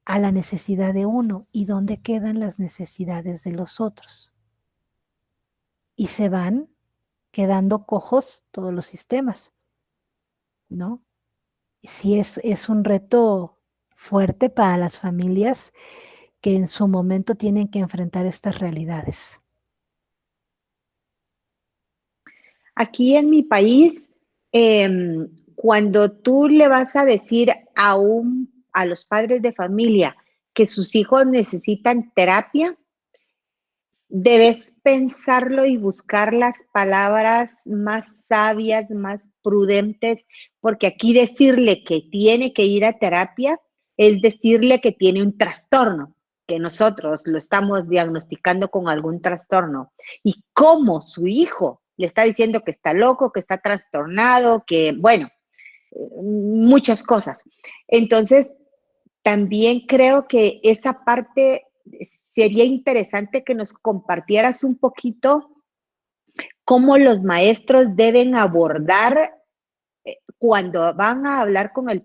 a la necesidad de uno y dónde quedan las necesidades de los otros. Y se van quedando cojos todos los sistemas, ¿no? Sí es un reto fuerte para las familias que en su momento tienen que enfrentar estas realidades. Aquí en mi país, cuando tú le vas a decir a los padres de familia que sus hijos necesitan terapia, debes pensarlo y buscar las palabras más sabias, más prudentes, porque aquí decirle que tiene que ir a terapia es decirle que tiene un trastorno, que nosotros lo estamos diagnosticando con algún trastorno. Y cómo su hijo le está diciendo que está loco, que está trastornado, que, bueno, muchas cosas. Entonces, también creo que esa parte sería interesante que nos compartieras un poquito cómo los maestros deben abordar cuando van a hablar con los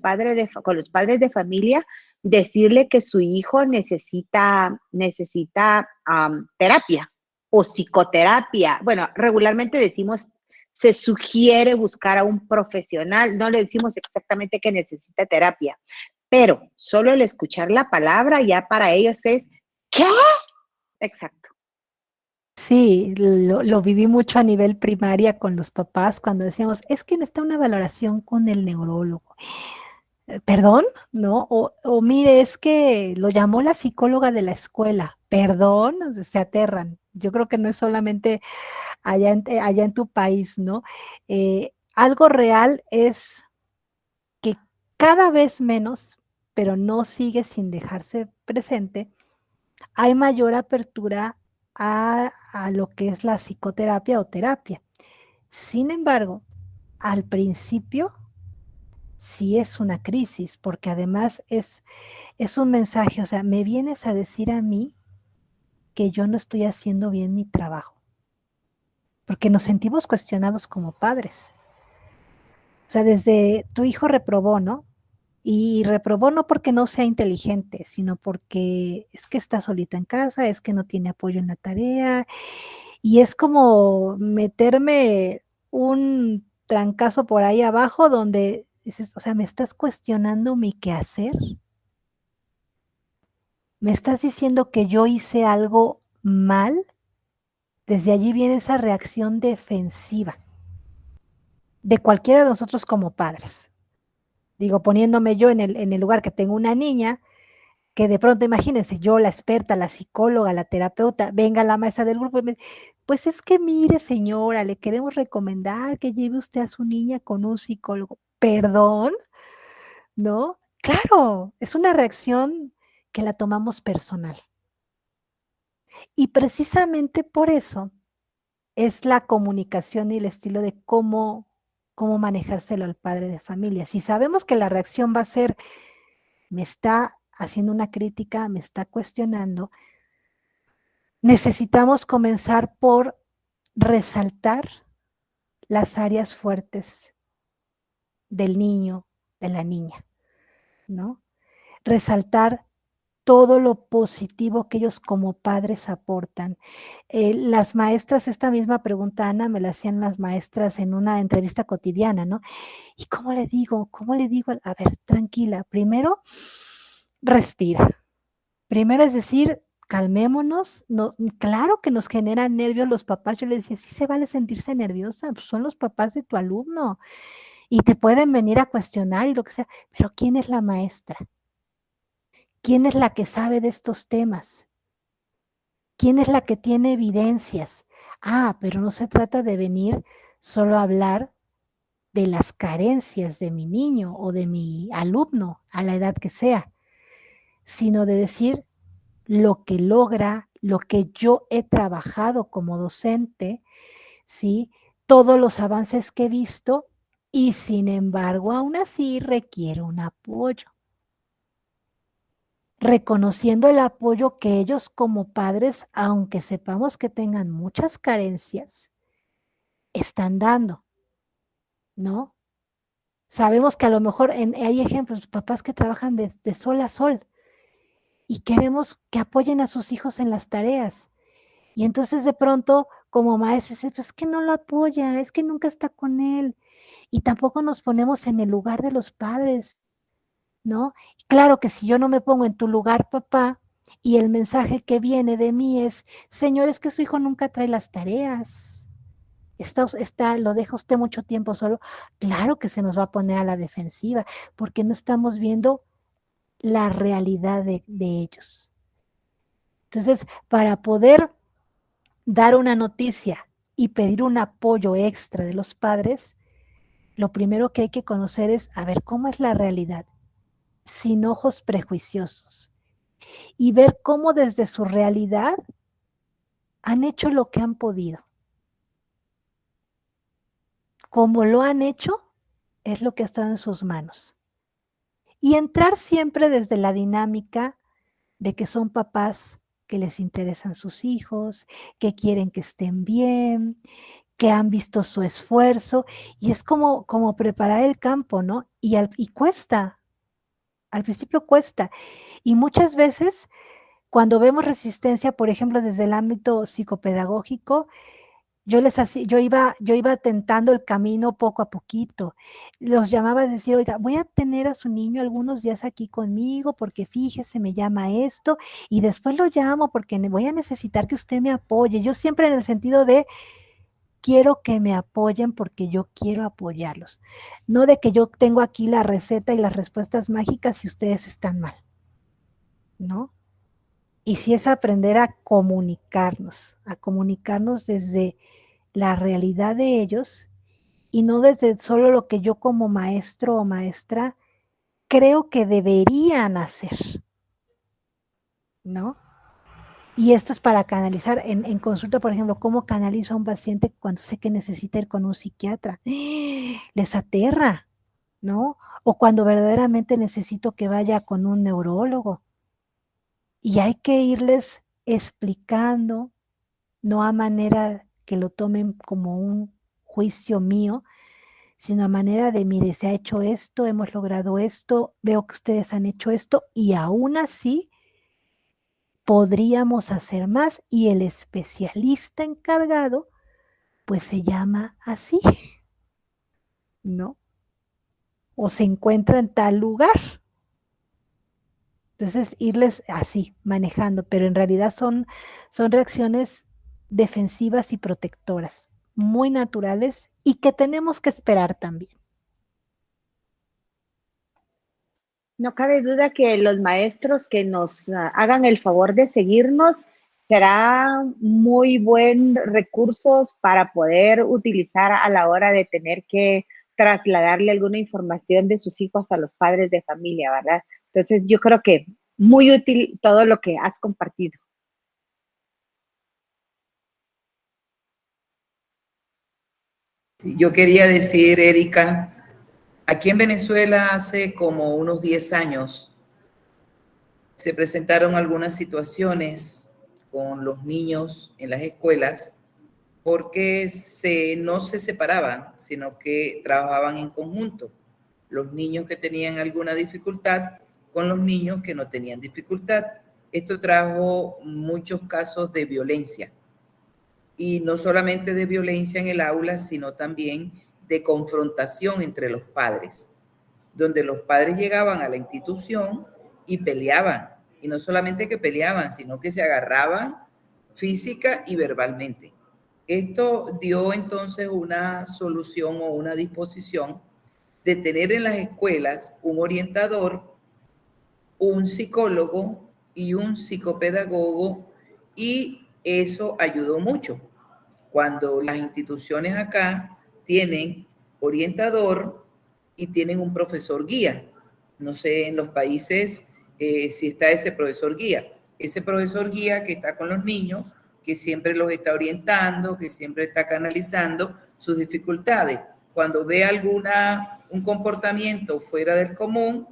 padres de familia, decirle que su hijo necesita terapia o psicoterapia. Bueno, regularmente decimos, se sugiere buscar a un profesional, no le decimos exactamente que necesita terapia, pero solo el escuchar la palabra ya para ellos es, ¿qué? Exacto. Sí, lo viví mucho a nivel primaria con los papás cuando decíamos, es que necesita una valoración con el neurólogo. ¿Perdón? ¿No? O mire, es que lo llamó la psicóloga de la escuela. ¿Perdón? O sea, se aterran. Yo creo que no es solamente allá en tu país, ¿no? Algo real es que cada vez menos, pero no sigue sin dejarse presente, hay mayor apertura a lo que es la psicoterapia o terapia. Sin embargo, al principio sí es una crisis, porque además es un mensaje, o sea, me vienes a decir a mí que yo no estoy haciendo bien mi trabajo, porque nos sentimos cuestionados como padres. O sea, desde tu hijo reprobó, ¿no? Y reprobó no porque no sea inteligente, sino porque es que está solita en casa, es que no tiene apoyo en la tarea, y es como meterme un trancazo por ahí abajo donde dices, o sea, ¿me estás cuestionando mi quehacer? ¿Me estás diciendo que yo hice algo mal? Desde allí viene esa reacción defensiva de cualquiera de nosotros como padres. Digo, poniéndome yo en el lugar que tengo una niña, que de pronto, imagínense, yo, la experta, la psicóloga, la terapeuta, venga la maestra del grupo y me pues es que mire, señora, le queremos recomendar que lleve usted a su niña con un psicólogo. ¿Perdón? ¿No? Claro, es una reacción que la tomamos personal. Y precisamente por eso es la comunicación y el estilo de cómo manejárselo al padre de familia. Si sabemos que la reacción va a ser, me está haciendo una crítica, me está cuestionando, necesitamos comenzar por resaltar las áreas fuertes del niño, de la niña, ¿no? Resaltar todo lo positivo que ellos como padres aportan. Las maestras, esta misma pregunta, Ana, me la hacían las maestras en una entrevista cotidiana, ¿no? ¿Y cómo le digo? ¿Cómo le digo? A ver, tranquila, primero, respira. Primero es decir, calmémonos, claro que nos generan nervios los papás. Yo le decía, sí se vale sentirse nerviosa, pues son los papás de tu alumno y te pueden venir a cuestionar y lo que sea, pero ¿quién es la maestra? ¿Quién es la que sabe de estos temas? ¿Quién es la que tiene evidencias? Ah, pero no se trata de venir solo a hablar de las carencias de mi niño o de mi alumno, a la edad que sea, sino de decir lo que logra, lo que yo he trabajado como docente, ¿sí? Todos los avances que he visto y sin embargo, aún así requiere un apoyo. Reconociendo el apoyo que ellos como padres, aunque sepamos que tengan muchas carencias, están dando, ¿no? Sabemos que a lo mejor hay ejemplos, papás que trabajan de sol a sol y queremos que apoyen a sus hijos en las tareas. Y entonces de pronto, como maestros, pues es que no lo apoya, es que nunca está con él. Y tampoco nos ponemos en el lugar de los padres, ¿no? Claro que si yo no me pongo en tu lugar, papá, y el mensaje que viene de mí es, señor, es que su hijo nunca trae las tareas. Lo deja usted mucho tiempo solo. Claro que se nos va a poner a la defensiva, porque no estamos viendo la realidad de ellos. Entonces, para poder dar una noticia y pedir un apoyo extra de los padres, lo primero que hay que conocer es, a ver, ¿cómo es la realidad? Sin ojos prejuiciosos. Y ver cómo desde su realidad han hecho lo que han podido. Como lo han hecho, es lo que ha estado en sus manos. Y entrar siempre desde la dinámica de que son papás que les interesan sus hijos, que quieren que estén bien, que han visto su esfuerzo, y es como preparar el campo, ¿no? Y cuesta, al principio cuesta. Y muchas veces, cuando vemos resistencia, por ejemplo, desde el ámbito psicopedagógico, yo iba tentando el camino poco a poquito. Los llamaba a decir, oiga, voy a tener a su niño algunos días aquí conmigo porque fíjese, me llama esto, y después lo llamo porque voy a necesitar que usted me apoye. Yo siempre en el sentido de, quiero que me apoyen porque yo quiero apoyarlos. No de que yo tengo aquí la receta y las respuestas mágicas y ustedes están mal, ¿no? Y sí es aprender a comunicarnos desde la realidad de ellos y no desde solo lo que yo como maestro o maestra creo que deberían hacer, ¿no? Y esto es para canalizar en consulta, por ejemplo, ¿cómo canalizo a un paciente cuando sé que necesita ir con un psiquiatra? Les aterra, ¿no? O cuando verdaderamente necesito que vaya con un neurólogo. Y hay que irles explicando, no a manera que lo tomen como un juicio mío, sino a manera de, mire, se ha hecho esto, hemos logrado esto, veo que ustedes han hecho esto, y aún así podríamos hacer más, y el especialista encargado, pues se llama así, ¿no? O se encuentra en tal lugar. Entonces, irles así, manejando, pero en realidad son reacciones defensivas y protectoras, muy naturales y que tenemos que esperar también. No cabe duda que los maestros que nos hagan el favor de seguirnos será muy buen recursos para poder utilizar a la hora de tener que trasladarle alguna información de sus hijos a los padres de familia, ¿verdad? Entonces, yo creo que muy útil todo lo que has compartido. Yo quería decir, Erika, aquí en Venezuela hace como unos 10 años se presentaron algunas situaciones con los niños en las escuelas porque no se separaban, sino que trabajaban en conjunto. Los niños que tenían alguna dificultad con los niños que no tenían dificultad. Esto trajo muchos casos de violencia. Y no solamente de violencia en el aula, sino también de confrontación entre los padres, donde los padres llegaban a la institución y peleaban. Y no solamente que peleaban, sino que se agarraban física y verbalmente. Esto dio entonces una solución o una disposición de tener en las escuelas un orientador, un psicólogo y un psicopedagogo, y eso ayudó mucho. Cuando las instituciones acá tienen orientador y tienen un profesor guía, no sé en los países si está ese profesor guía. Ese profesor guía que está con los niños, que siempre los está orientando, que siempre está canalizando sus dificultades. Cuando ve un comportamiento fuera del común,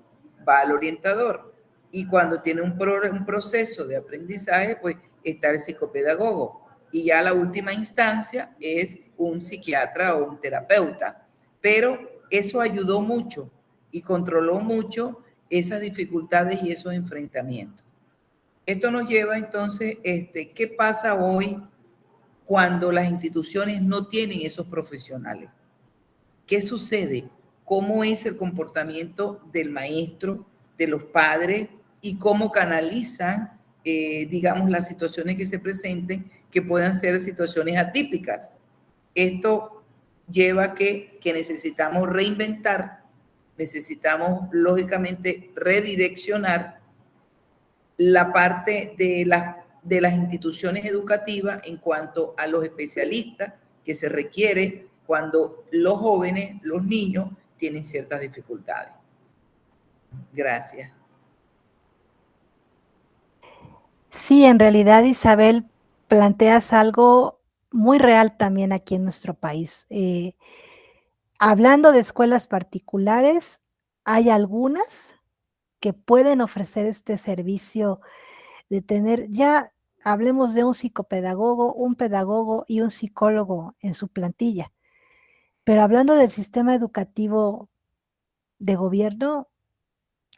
va al orientador. Y cuando tiene un proceso de aprendizaje, pues está el psicopedagogo. Y ya la última instancia es un psiquiatra o un terapeuta. Pero eso ayudó mucho y controló mucho esas dificultades y esos enfrentamientos. Esto nos lleva entonces, ¿qué pasa hoy cuando las instituciones no tienen esos profesionales? ¿Qué sucede? ¿Cómo es el comportamiento del maestro, de los padres y cómo canalizan, digamos, las situaciones que se presenten, que puedan ser situaciones atípicas? Esto lleva a que necesitamos reinventar, necesitamos lógicamente redireccionar la parte de las instituciones educativas en cuanto a los especialistas que se requiere cuando los jóvenes, los niños, tienen ciertas dificultades. Gracias. Sí, en realidad, Isabel, planteas algo muy real también aquí en nuestro país. Hablando de escuelas particulares, hay algunas que pueden ofrecer este servicio de tener, ya hablemos de un psicopedagogo, un pedagogo y un psicólogo en su plantilla. Pero hablando del sistema educativo de gobierno,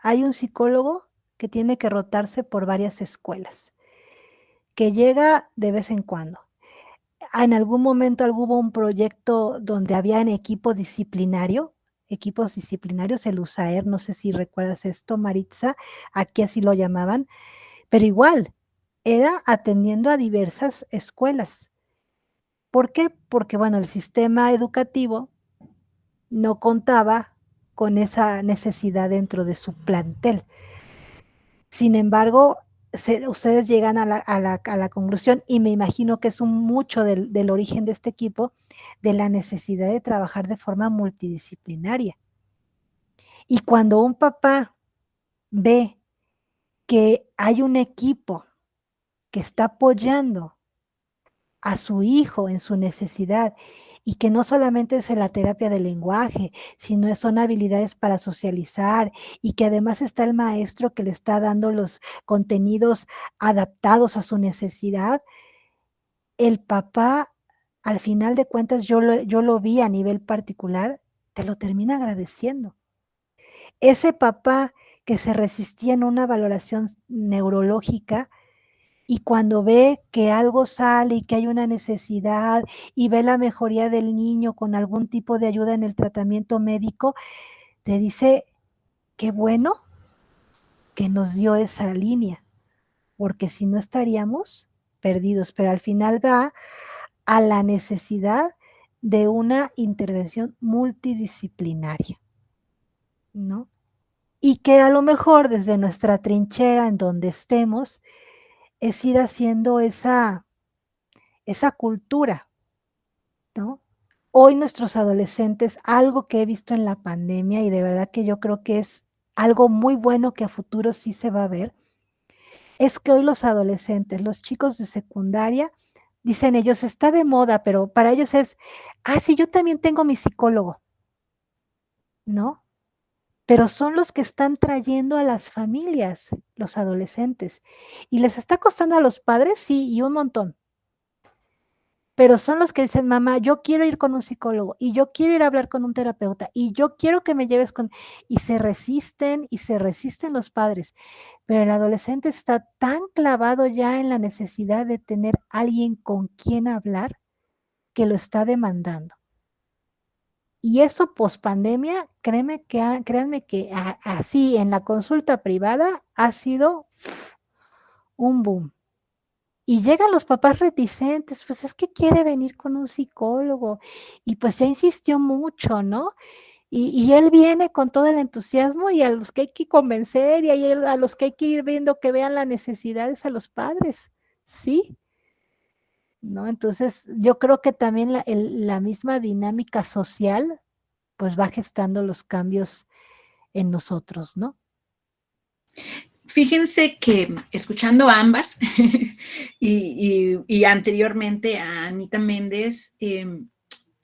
hay un psicólogo que tiene que rotarse por varias escuelas, que llega de vez en cuando. En algún momento hubo un proyecto donde habían equipos disciplinarios, el USAER, no sé si recuerdas esto, Maritza, aquí así lo llamaban, pero igual, era atendiendo a diversas escuelas. ¿Por qué? Porque, bueno, el sistema educativo no contaba con esa necesidad dentro de su plantel. Sin embargo, ustedes llegan a la conclusión, y me imagino que es mucho del origen de este equipo, de la necesidad de trabajar de forma multidisciplinaria. Y cuando un papá ve que hay un equipo que está apoyando a su hijo en su necesidad, y que no solamente es la terapia del lenguaje, sino son habilidades para socializar, y que además está el maestro que le está dando los contenidos adaptados a su necesidad, el papá, al final de cuentas, yo lo vi a nivel particular, te lo termina agradeciendo. Ese papá que se resistía en una valoración neurológica, y cuando ve que algo sale y que hay una necesidad y ve la mejoría del niño con algún tipo de ayuda en el tratamiento médico, te dice, qué bueno que nos dio esa línea, porque si no estaríamos perdidos, pero al final va a la necesidad de una intervención multidisciplinaria, ¿no? Y que a lo mejor desde nuestra trinchera en donde estemos es ir haciendo esa cultura, ¿no? Hoy nuestros adolescentes, algo que he visto en la pandemia y de verdad que yo creo que es algo muy bueno que a futuro sí se va a ver, es que hoy los adolescentes, los chicos de secundaria, dicen ellos, está de moda, pero para ellos es, sí, yo también tengo mi psicólogo, ¿no? Pero son los que están trayendo a las familias, los adolescentes. ¿Y les está costando a los padres? Sí, y un montón. Pero son los que dicen, mamá, yo quiero ir con un psicólogo, y yo quiero ir a hablar con un terapeuta, y yo quiero que me lleves con... Y se resisten los padres. Pero el adolescente está tan clavado ya en la necesidad de tener alguien con quien hablar que lo está demandando. Y eso pospandemia, créanme que así en la consulta privada ha sido un boom. Y llegan los papás reticentes, pues es que quiere venir con un psicólogo. Y pues ya insistió mucho, ¿no? Y él viene con todo el entusiasmo y a los que hay que convencer y a los que hay que ir viendo que vean las necesidades a los padres, ¿sí? ¿No? Entonces yo creo que también la misma dinámica social pues va gestando los cambios en nosotros, ¿no? Fíjense que escuchando a ambas y anteriormente a Anita Méndez,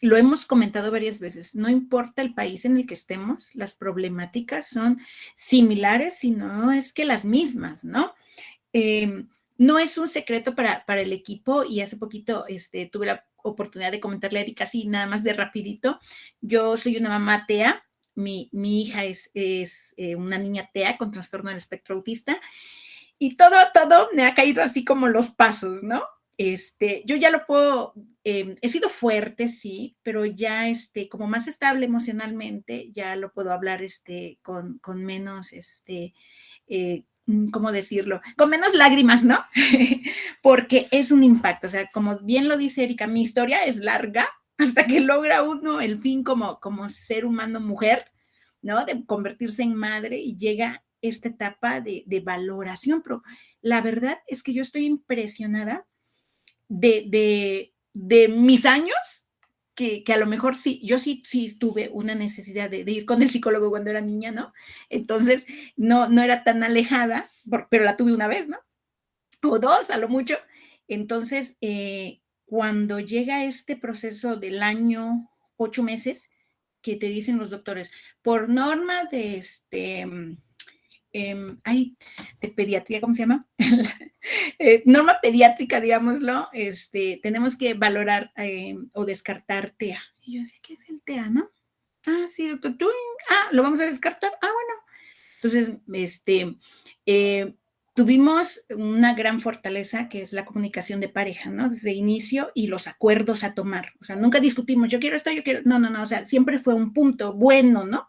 lo hemos comentado varias veces, no importa el país en el que estemos, las problemáticas son similares, sino es que las mismas, ¿no? No es un secreto para el equipo y hace poquito tuve la oportunidad de comentarle a Erika así, nada más de rapidito. Yo soy una mamá TEA, mi hija es una niña TEA con trastorno del espectro autista y todo me ha caído así como los pasos, ¿no? Yo ya lo puedo, he sido fuerte, sí, pero ya como más estable emocionalmente, ya lo puedo hablar con menos, ¿cómo decirlo? Con menos lágrimas, ¿no? Porque es un impacto, o sea, como bien lo dice Erika, mi historia es larga hasta que logra uno el fin como ser humano mujer, ¿no? De convertirse en madre y llega esta etapa de valoración, pero la verdad es que yo estoy impresionada de mis años, que a lo mejor sí, yo sí tuve una necesidad de ir con el psicólogo cuando era niña, ¿no? Entonces, no era tan alejada, pero la tuve una vez, ¿no? O dos, a lo mucho. Entonces, cuando llega este proceso del año 8 meses, que te dicen los doctores, por norma de de pediatría, ¿cómo se llama? Norma pediátrica, digámoslo, tenemos que valorar o descartar TEA. Y yo decía, ¿qué es el TEA, no? Sí, doctor, lo vamos a descartar. Bueno. Entonces, tuvimos una gran fortaleza que es la comunicación de pareja, ¿no? Desde inicio y los acuerdos a tomar. O sea, nunca discutimos, yo quiero esto, yo quiero... No, o sea, siempre fue un punto bueno, ¿no?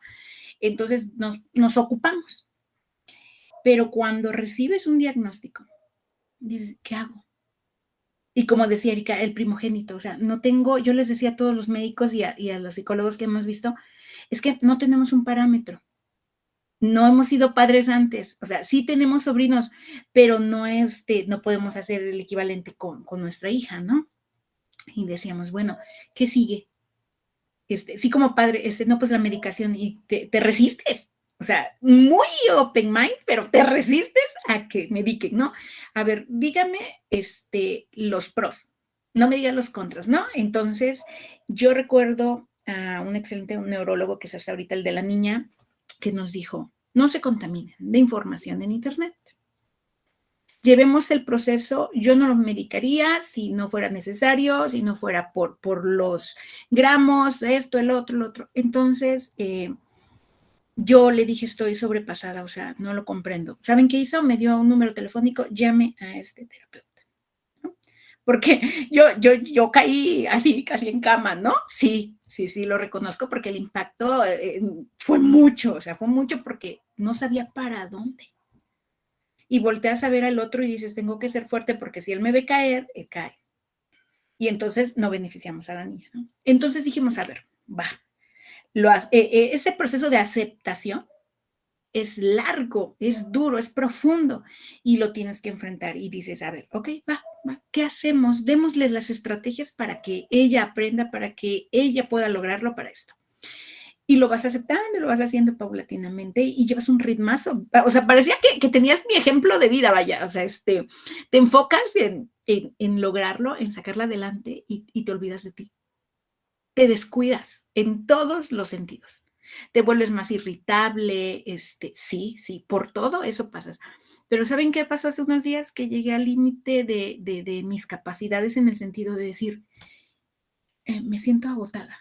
Entonces, nos ocupamos. Pero cuando recibes un diagnóstico, dices, ¿qué hago? Y como decía Erika, el primogénito, o sea, yo les decía a todos los médicos y a los psicólogos que hemos visto, es que no tenemos un parámetro. No hemos sido padres antes, o sea, sí tenemos sobrinos, pero no podemos hacer el equivalente con nuestra hija, ¿no? Y decíamos, bueno, ¿qué sigue? Sí, como padre, no, pues la medicación, y te resistes. O sea, muy open mind, pero te resistes a que mediquen, ¿no? A ver, dígame los pros, no me digan los contras, ¿no? Entonces, yo recuerdo a un excelente neurólogo, que es hasta ahorita el de la niña, que nos dijo, no se contaminen de información en internet. Llevemos el proceso, yo no lo medicaría si no fuera necesario, si no fuera por los gramos, esto, el otro. Entonces, yo le dije, estoy sobrepasada, o sea, no lo comprendo. ¿Saben qué hizo? Me dio un número telefónico, llame a este terapeuta, ¿no? Porque yo caí así, casi en cama, ¿no? Sí, lo reconozco porque el impacto fue mucho, o sea, fue mucho porque no sabía para dónde. y volteas a ver al otro y dices, tengo que ser fuerte porque si él me ve caer, él cae. Y entonces no beneficiamos a la niña, ¿no? Entonces dijimos, a ver, va. Ese proceso de aceptación es largo, es duro, es profundo y lo tienes que enfrentar y dices, a ver, ok, va, ¿qué hacemos? Démosles las estrategias para que ella aprenda, para que ella pueda lograrlo para esto. Y lo vas aceptando, lo vas haciendo paulatinamente y llevas un ritmazo. O sea, parecía que tenías mi ejemplo de vida, vaya. O sea, te enfocas en lograrlo, en sacarla adelante y te olvidas de ti. Te descuidas en todos los sentidos. Te vuelves más irritable, sí, por todo eso pasas. Pero ¿saben qué pasó hace unos días? Que llegué al límite de mis capacidades en el sentido de decir, me siento agotada,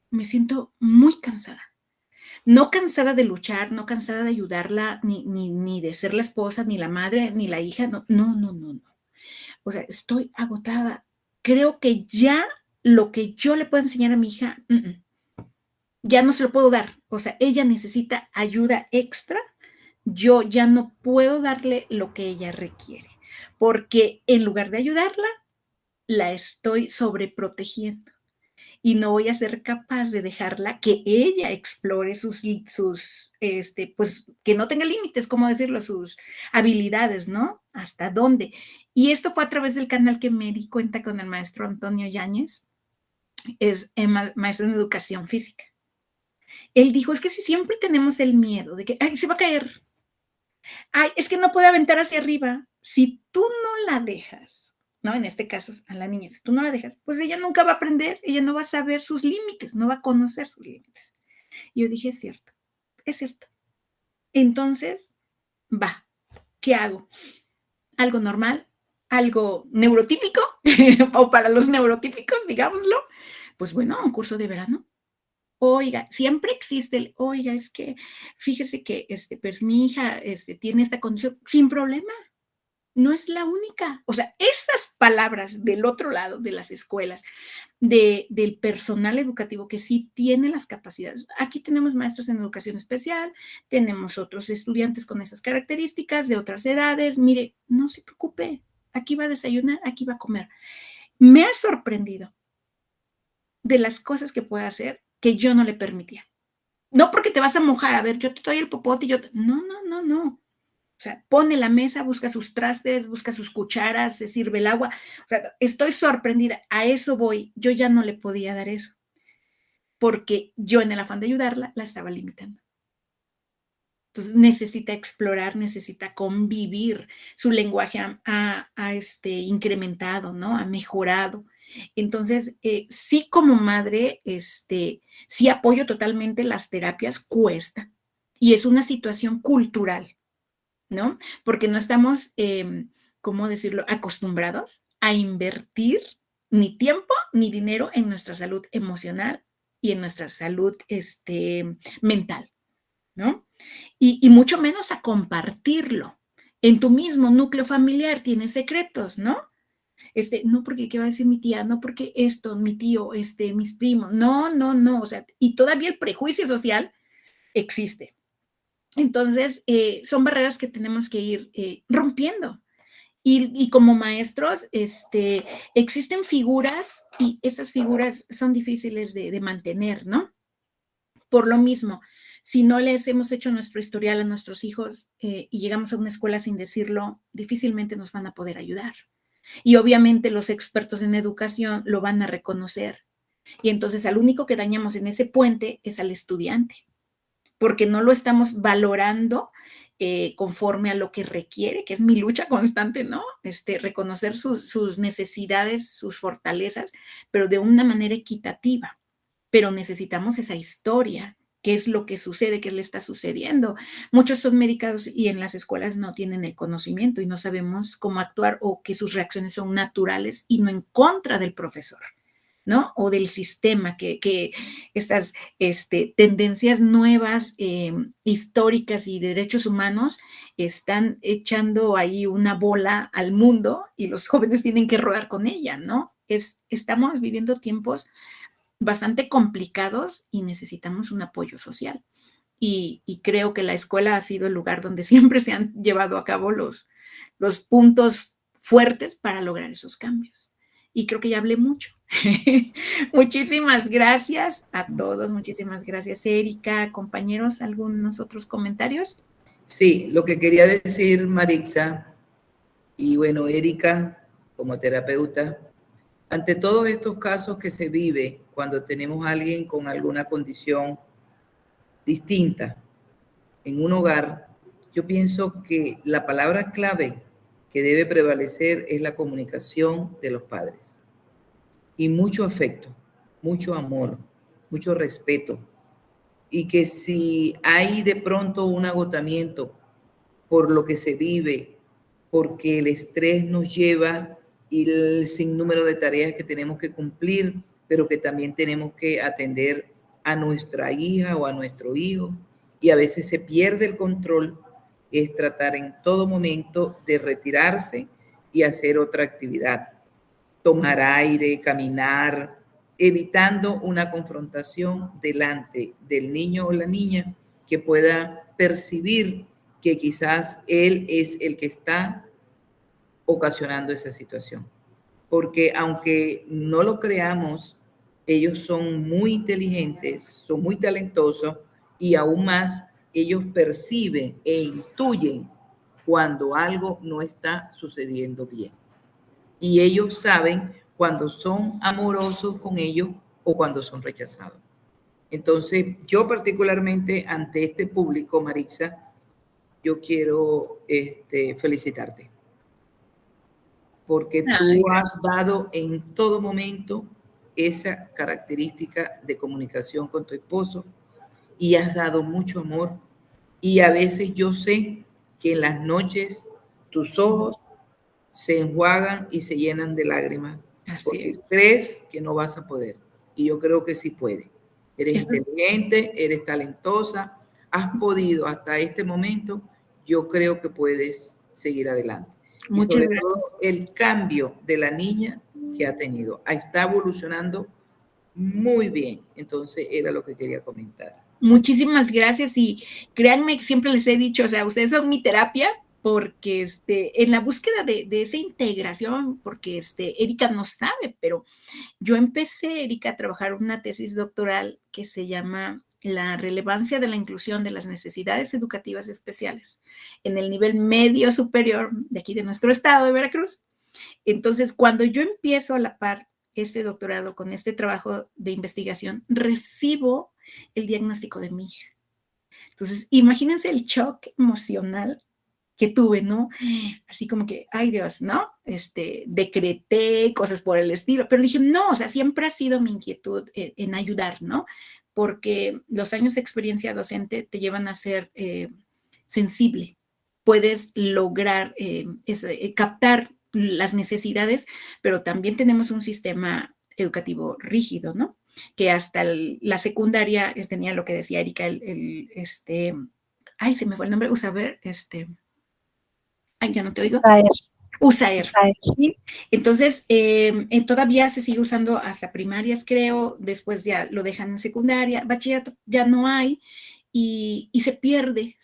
me siento muy cansada. No cansada de luchar, no cansada de ayudarla, ni de ser la esposa, ni la madre, ni la hija, no. O sea, estoy agotada. Creo que ya lo que yo le puedo enseñar a mi hija, ya no se lo puedo dar. O sea, ella necesita ayuda extra. Yo ya no puedo darle lo que ella requiere, porque en lugar de ayudarla, la estoy sobreprotegiendo y no voy a ser capaz de dejarla que ella explore pues que no tenga límites, ¿cómo decirlo? Sus habilidades, ¿no? ¿Hasta dónde? Y esto fue a través del canal que me di cuenta con el maestro Antonio Yáñez, es maestro en educación física. Él dijo, es que si siempre tenemos el miedo de que, ay, se va a caer, ay, es que no puede aventar hacia arriba, si tú no la dejas, ¿no? En este caso, a la niña, si tú no la dejas, pues ella nunca va a aprender, ella no va a saber sus límites, no va a conocer sus límites. Y yo dije, es cierto. Entonces, va, ¿qué hago? ¿Algo normal? ¿Algo neurotípico? O para los neurotípicos, digámoslo. Pues bueno, un curso de verano. Oiga, siempre existe oiga, es que fíjese que pues mi hija tiene esta condición, sin problema. No es la única. O sea, esas palabras del otro lado de las escuelas, del personal educativo que sí tiene las capacidades. Aquí tenemos maestros en educación especial, tenemos otros estudiantes con esas características de otras edades. Mire, no se preocupe, aquí va a desayunar, aquí va a comer. Me ha sorprendido de las cosas que puede hacer que yo no le permitía. No porque te vas a mojar, a ver, yo te doy el popote y yo... No. O sea, pone la mesa, busca sus trastes, busca sus cucharas, se sirve el agua. O sea, estoy sorprendida. A eso voy. Yo ya no le podía dar eso. Porque yo en el afán de ayudarla, la estaba limitando. Entonces necesita explorar, necesita convivir. Su lenguaje ha incrementado, ¿no? Ha mejorado. Entonces, sí como madre, sí apoyo totalmente las terapias, cuesta. Y es una situación cultural, ¿no? Porque no estamos, ¿cómo decirlo?, acostumbrados a invertir ni tiempo ni dinero en nuestra salud emocional y en nuestra salud mental, ¿no? Y mucho menos a compartirlo. En tu mismo núcleo familiar tienes secretos, ¿no? No porque qué va a decir mi tía, no porque esto, mi tío, mis primos, no, o sea, y todavía el prejuicio social existe. Entonces, son barreras que tenemos que ir rompiendo. Y como maestros, existen figuras y esas figuras son difíciles de mantener, ¿no? Por lo mismo, si no les hemos hecho nuestro historial a nuestros hijos y llegamos a una escuela sin decirlo, difícilmente nos van a poder ayudar. Y obviamente los expertos en educación lo van a reconocer. Y entonces al único que dañamos en ese puente es al estudiante, porque no lo estamos valorando conforme a lo que requiere, que es mi lucha constante, ¿no? Reconocer sus necesidades, sus fortalezas, pero de una manera equitativa. Pero necesitamos esa historia, qué es lo que sucede, qué le está sucediendo. Muchos son medicados y en las escuelas no tienen el conocimiento y no sabemos cómo actuar o que sus reacciones son naturales y no en contra del profesor, ¿no? O del sistema, que estas tendencias nuevas, históricas y de derechos humanos están echando ahí una bola al mundo y los jóvenes tienen que rodar con ella, ¿no? Estamos viviendo tiempos bastante complicados y necesitamos un apoyo social. y creo que la escuela ha sido el lugar donde siempre se han llevado a cabo los puntos fuertes para lograr esos cambios. Y creo que ya hablé mucho. Muchísimas gracias a todos, muchísimas gracias, Erika. Compañeros, ¿algunos otros comentarios? Sí, lo que quería decir, Marixa, y bueno, Erika, como terapeuta, ante todos estos casos que se vive cuando tenemos a alguien con alguna condición distinta en un hogar, yo pienso que la palabra clave que debe prevalecer es la comunicación de los padres. Y mucho afecto, mucho amor, mucho respeto. Y que si hay de pronto un agotamiento por lo que se vive, porque el estrés nos lleva y el sinnúmero de tareas que tenemos que cumplir, pero que también tenemos que atender a nuestra hija o a nuestro hijo, y a veces se pierde el control, es tratar en todo momento de retirarse y hacer otra actividad, tomar aire, caminar, evitando una confrontación delante del niño o la niña que pueda percibir que quizás él es el que está ocasionando esa situación. Porque aunque no lo creamos, ellos son muy inteligentes, son muy talentosos y aún más ellos perciben e intuyen cuando algo no está sucediendo bien. Y ellos saben cuando son amorosos con ellos o cuando son rechazados. Entonces, yo particularmente ante este público, Marixa, yo quiero felicitarte, porque tú has dado en todo momento esa característica de comunicación con tu esposo y has dado mucho amor. Y a veces yo sé que en las noches tus ojos se enjuagan y se llenan de lágrimas. Así porque es. crees que no vas a poder. Y yo creo que sí puedes. Eres inteligente, eres talentosa, has podido hasta este momento. Yo creo que puedes seguir adelante. Muchas gracias. Todo el cambio de la niña que ha tenido. Está evolucionando muy bien. Entonces, era lo que quería comentar. Muchísimas gracias y créanme que siempre les he dicho, o sea, ustedes son mi terapia porque en la búsqueda de esa integración, porque Erika no sabe, pero yo empecé, Erika, a trabajar una tesis doctoral que se llama La relevancia de la inclusión de las necesidades educativas especiales en el nivel medio superior de aquí de nuestro estado de Veracruz. Entonces, cuando yo empiezo a la par este doctorado con este trabajo de investigación, recibo el diagnóstico de mi hija. Entonces, imagínense el shock emocional que tuve, ¿no? Así como que, ay Dios, ¿no? Decreté cosas por el estilo, pero dije, no, o sea, siempre ha sido mi inquietud en ayudar, ¿no? Porque los años de experiencia docente te llevan a ser sensible. Puedes lograr captar las necesidades, pero también tenemos un sistema educativo rígido, ¿no? Que hasta la secundaria tenía lo que decía Erika, ay, se me fue el nombre, Usaber, ay, ya no te oigo. USAER. ¿Sí? Entonces, todavía se sigue usando hasta primarias, creo, después ya lo dejan en secundaria, bachillerato ya no hay, y se pierde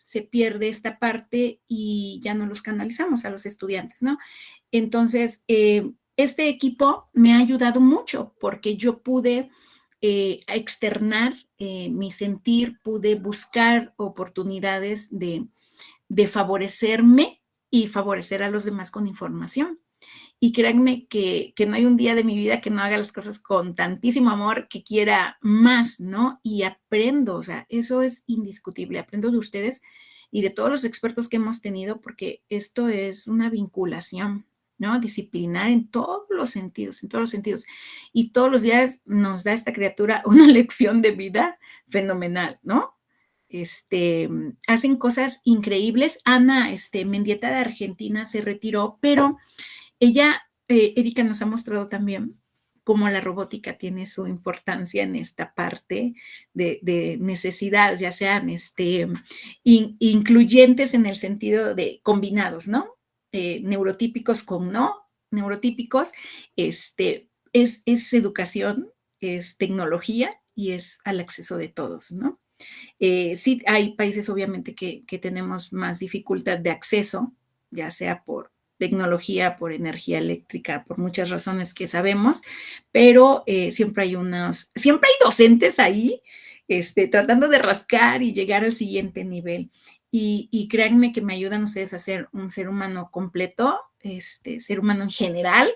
esta parte y ya no los canalizamos a los estudiantes, ¿no? Entonces, este equipo me ha ayudado mucho porque yo pude externar mi sentir, pude buscar oportunidades de favorecerme y favorecer a los demás con información. Y créanme que no hay un día de mi vida que no haga las cosas con tantísimo amor, que quiera más, ¿no? Y aprendo, o sea, eso es indiscutible. Aprendo de ustedes y de todos los expertos que hemos tenido, porque esto es una vinculación, ¿no? Disciplinar en todos los sentidos, en todos los sentidos. Y todos los días nos da esta criatura una lección de vida fenomenal, ¿no? Hacen cosas increíbles. Ana Mendieta de Argentina se retiró, pero ella, Erika, nos ha mostrado también cómo la robótica tiene su importancia en esta parte de necesidades, ya sean incluyentes en el sentido de combinados, ¿no? Neurotípicos con no neurotípicos. Es educación, es tecnología y es al acceso de todos, ¿no? Sí, hay países obviamente que tenemos más dificultad de acceso, ya sea por tecnología, por energía eléctrica, por muchas razones que sabemos, pero siempre hay docentes ahí tratando de rascar y llegar al siguiente nivel. Y créanme que me ayudan ustedes a ser un ser humano completo, ser humano en general,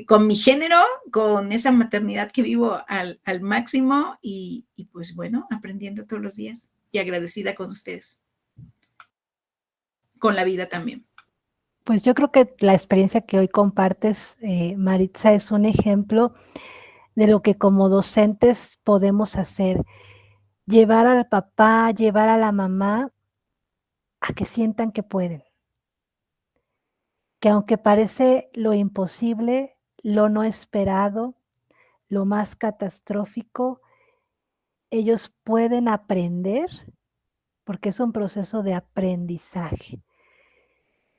con mi género, con esa maternidad que vivo al máximo y pues bueno, aprendiendo todos los días y agradecida con ustedes. Con la vida también. Pues yo creo que la experiencia que hoy compartes, Maritza, es un ejemplo de lo que como docentes podemos hacer. Llevar al papá, llevar a la mamá a que sientan que pueden. Que aunque parece lo imposible, lo no esperado, lo más catastrófico, ellos pueden aprender, porque es un proceso de aprendizaje.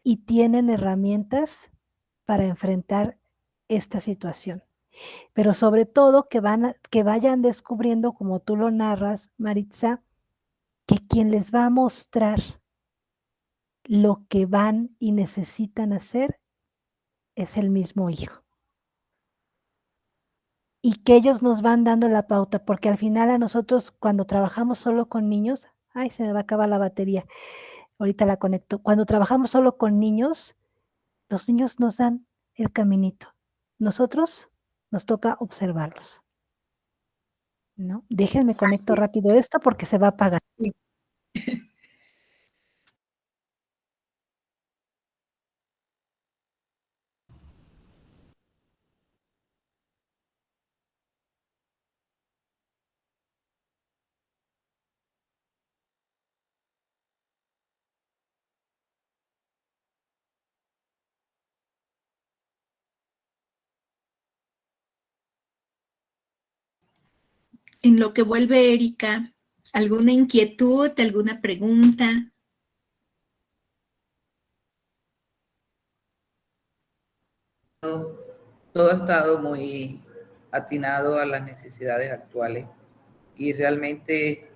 Y tienen herramientas para enfrentar esta situación. Pero sobre todo que vayan descubriendo, como tú lo narras, Maritza, que quien les va a mostrar lo que van y necesitan hacer es el mismo hijo. Y que ellos nos van dando la pauta, porque al final a nosotros cuando trabajamos solo con niños, ay, se me va a acabar la batería, ahorita la conecto. Cuando trabajamos solo con niños, los niños nos dan el caminito. Nosotros nos toca observarlos, ¿no? Déjenme conecto rápido esto porque se va a apagar. Sí. En lo que vuelve Erika, ¿alguna inquietud, alguna pregunta? Todo ha estado muy atinado a las necesidades actuales y realmente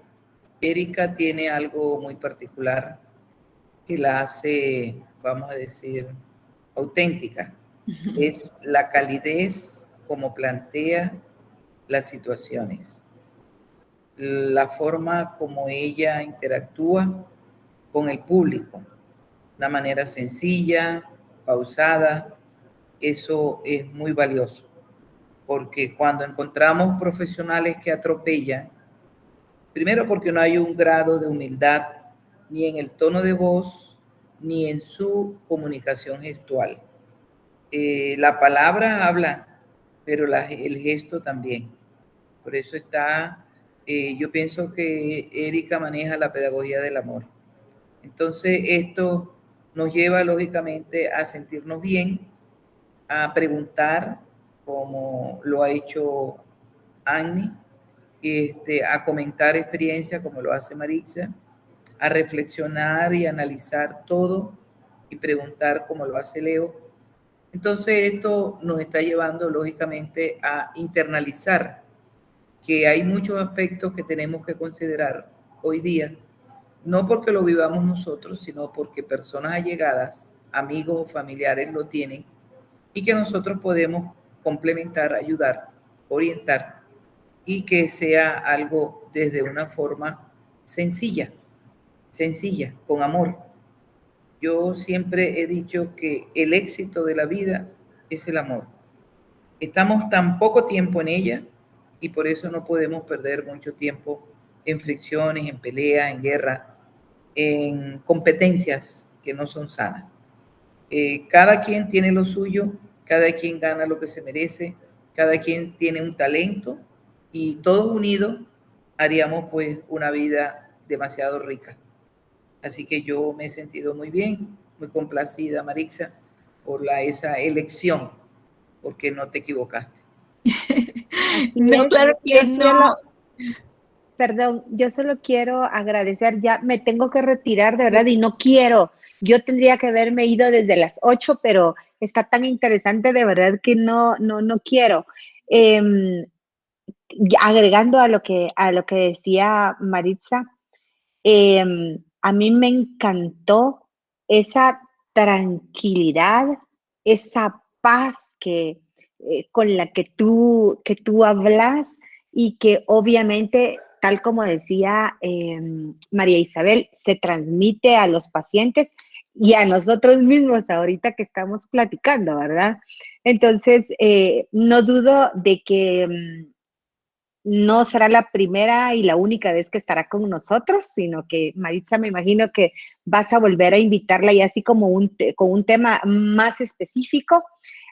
Erika tiene algo muy particular que la hace, vamos a decir, auténtica. Es la calidez como plantea las situaciones, la forma como ella interactúa con el público, una manera sencilla, pausada. Eso es muy valioso, porque cuando encontramos profesionales que atropellan, primero porque no hay un grado de humildad ni en el tono de voz, ni en su comunicación gestual. La palabra habla, pero el gesto también. Por eso yo pienso que Erika maneja la pedagogía del amor. Entonces esto nos lleva lógicamente a sentirnos bien, a preguntar como lo ha hecho Annie, a comentar experiencias como lo hace Maritza, a reflexionar y analizar todo y preguntar como lo hace Leo. Entonces esto nos está llevando lógicamente a internalizar que hay muchos aspectos que tenemos que considerar hoy día, no porque lo vivamos nosotros, sino porque personas allegadas, amigos o familiares lo tienen y que nosotros podemos complementar, ayudar, orientar y que sea algo desde una forma sencilla, con amor. Yo siempre he dicho que el éxito de la vida es el amor. Estamos tan poco tiempo en ella y por eso no podemos perder mucho tiempo en fricciones, en peleas, en guerra, en competencias que no son sanas. Cada quien tiene lo suyo, cada quien gana lo que se merece, cada quien tiene un talento y todos unidos haríamos pues una vida demasiado rica. Así que yo me he sentido muy bien, muy complacida, Maritza, por esa elección, porque no te equivocaste. No, claro que no. Perdón, yo solo quiero agradecer, ya me tengo que retirar de verdad y no quiero. Yo tendría que haberme ido desde las 8, pero está tan interesante de verdad que no quiero. agregando a lo que decía Maritza, a mí me encantó esa tranquilidad, esa paz con la que tú hablas y que obviamente, tal como decía María Isabel, se transmite a los pacientes y a nosotros mismos ahorita que estamos platicando, ¿verdad? Entonces, no dudo de que no será la primera y la única vez que estará con nosotros, sino que Maritza, me imagino que vas a volver a invitarla y así como con un tema más específico.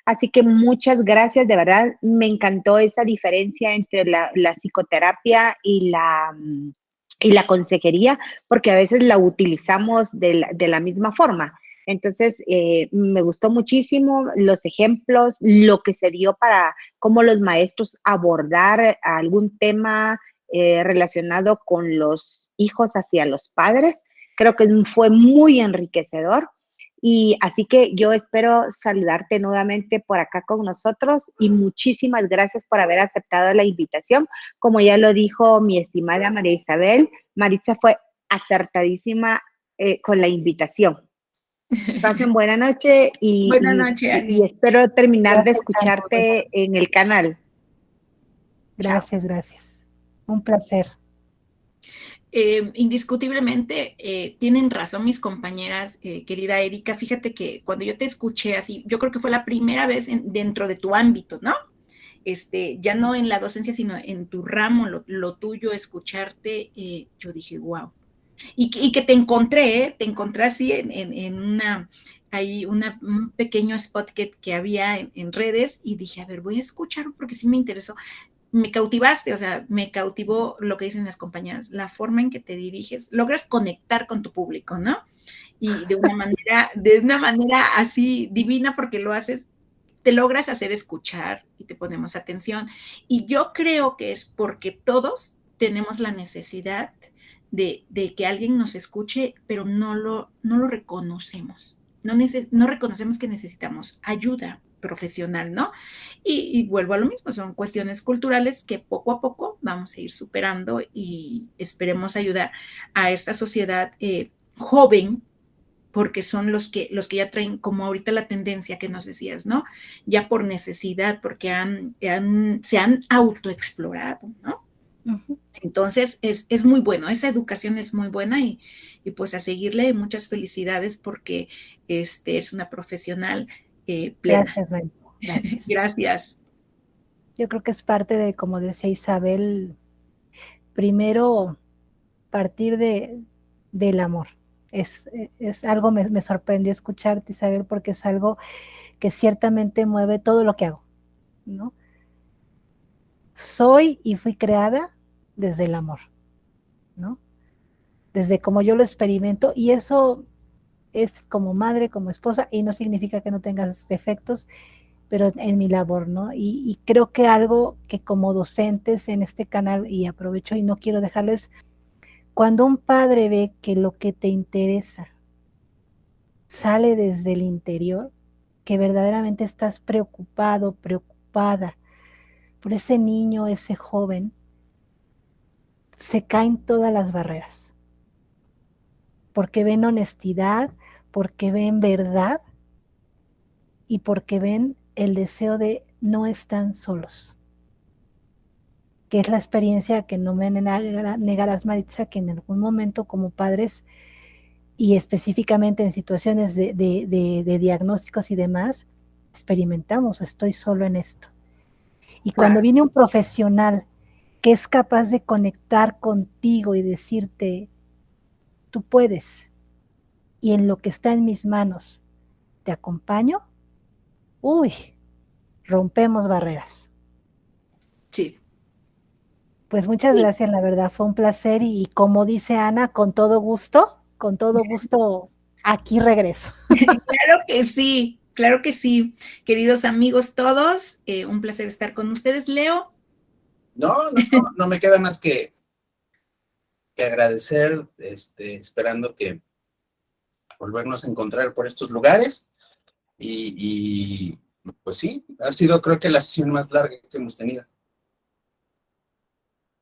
Así que muchas gracias, de verdad, me encantó esa diferencia entre la psicoterapia y la consejería, porque a veces la utilizamos de la misma forma. Entonces, me gustó muchísimo los ejemplos, lo que se dio para cómo los maestros abordar algún tema relacionado con los hijos hacia los padres. Creo que fue muy enriquecedor. Y así que yo espero saludarte nuevamente por acá con nosotros y muchísimas gracias por haber aceptado la invitación. Como ya lo dijo mi estimada María Isabel, Maritza fue acertadísima con la invitación. Pasen buena noche Buenas noches, y Ali. espero terminar de Gracias, escucharte en el canal. Gracias, gracias. Un placer. Indiscutiblemente tienen razón mis compañeras, querida Erika. Fíjate que cuando yo te escuché así, yo creo que fue la primera vez dentro de tu ámbito, ¿no? Ya no en la docencia, sino en tu ramo, lo tuyo, escucharte, yo dije, wow. Y que te encontré así hay un pequeño spot que había en redes y dije, a ver, voy a escuchar porque sí me interesó. Me cautivaste, o sea, me cautivó lo que dicen las compañeras, la forma en que te diriges, logras conectar con tu público, ¿no? Y de una manera así divina porque lo haces, te logras hacer escuchar y te ponemos atención. Y yo creo que es porque todos tenemos la necesidad de que alguien nos escuche, pero no lo reconocemos. No reconocemos que necesitamos ayuda profesional, ¿no? Y vuelvo a lo mismo, son cuestiones culturales que poco a poco vamos a ir superando y esperemos ayudar a esta sociedad joven, porque son los que ya traen como ahorita la tendencia que nos decías, ¿no? Ya por necesidad, porque se han autoexplorado, ¿no? Ujú. Entonces, es muy bueno, esa educación es muy buena y pues a seguirle muchas felicidades porque eres una profesional plena. Gracias, María. Gracias. Gracias. Yo creo que es parte de, como decía Isabel, primero partir del amor. Es algo, me sorprendió escucharte, Isabel, porque es algo que ciertamente mueve todo lo que hago, ¿no? Soy y fui creada desde el amor, ¿no? Desde como yo lo experimento, y eso es como madre, como esposa, y no significa que no tengas defectos, pero en mi labor, ¿no? Y creo que algo que como docentes en este canal, y aprovecho y no quiero dejarlo, es cuando un padre ve que lo que te interesa sale desde el interior, que verdaderamente estás preocupado, preocupada por ese niño, ese joven, se caen todas las barreras, porque ven honestidad, porque ven verdad y porque ven el deseo de no están solos, que es la experiencia que no me negarás, Maritza, que en algún momento como padres y específicamente en situaciones de diagnósticos y demás, experimentamos, estoy solo en esto. Y cuando viene un profesional que es capaz de conectar contigo y decirte, tú puedes, y en lo que está en mis manos, te acompaño, uy, rompemos barreras. Sí. Pues muchas gracias, la verdad, fue un placer y como dice Ana, con todo gusto, aquí regreso. Claro que sí, queridos amigos todos, un placer estar con ustedes. Leo. No me queda más que agradecer, esperando que volvernos a encontrar por estos lugares y pues sí, ha sido creo que la sesión más larga que hemos tenido.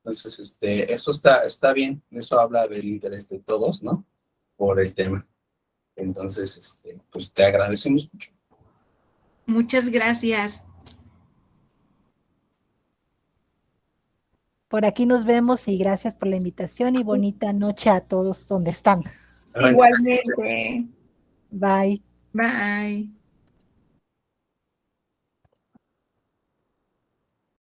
Entonces, eso está bien, eso habla del interés de todos, ¿no? Por el tema. Entonces, pues te agradecemos mucho. Muchas gracias. Por aquí nos vemos y gracias por la invitación y bonita noche a todos donde están. Igualmente. Bye. Bye.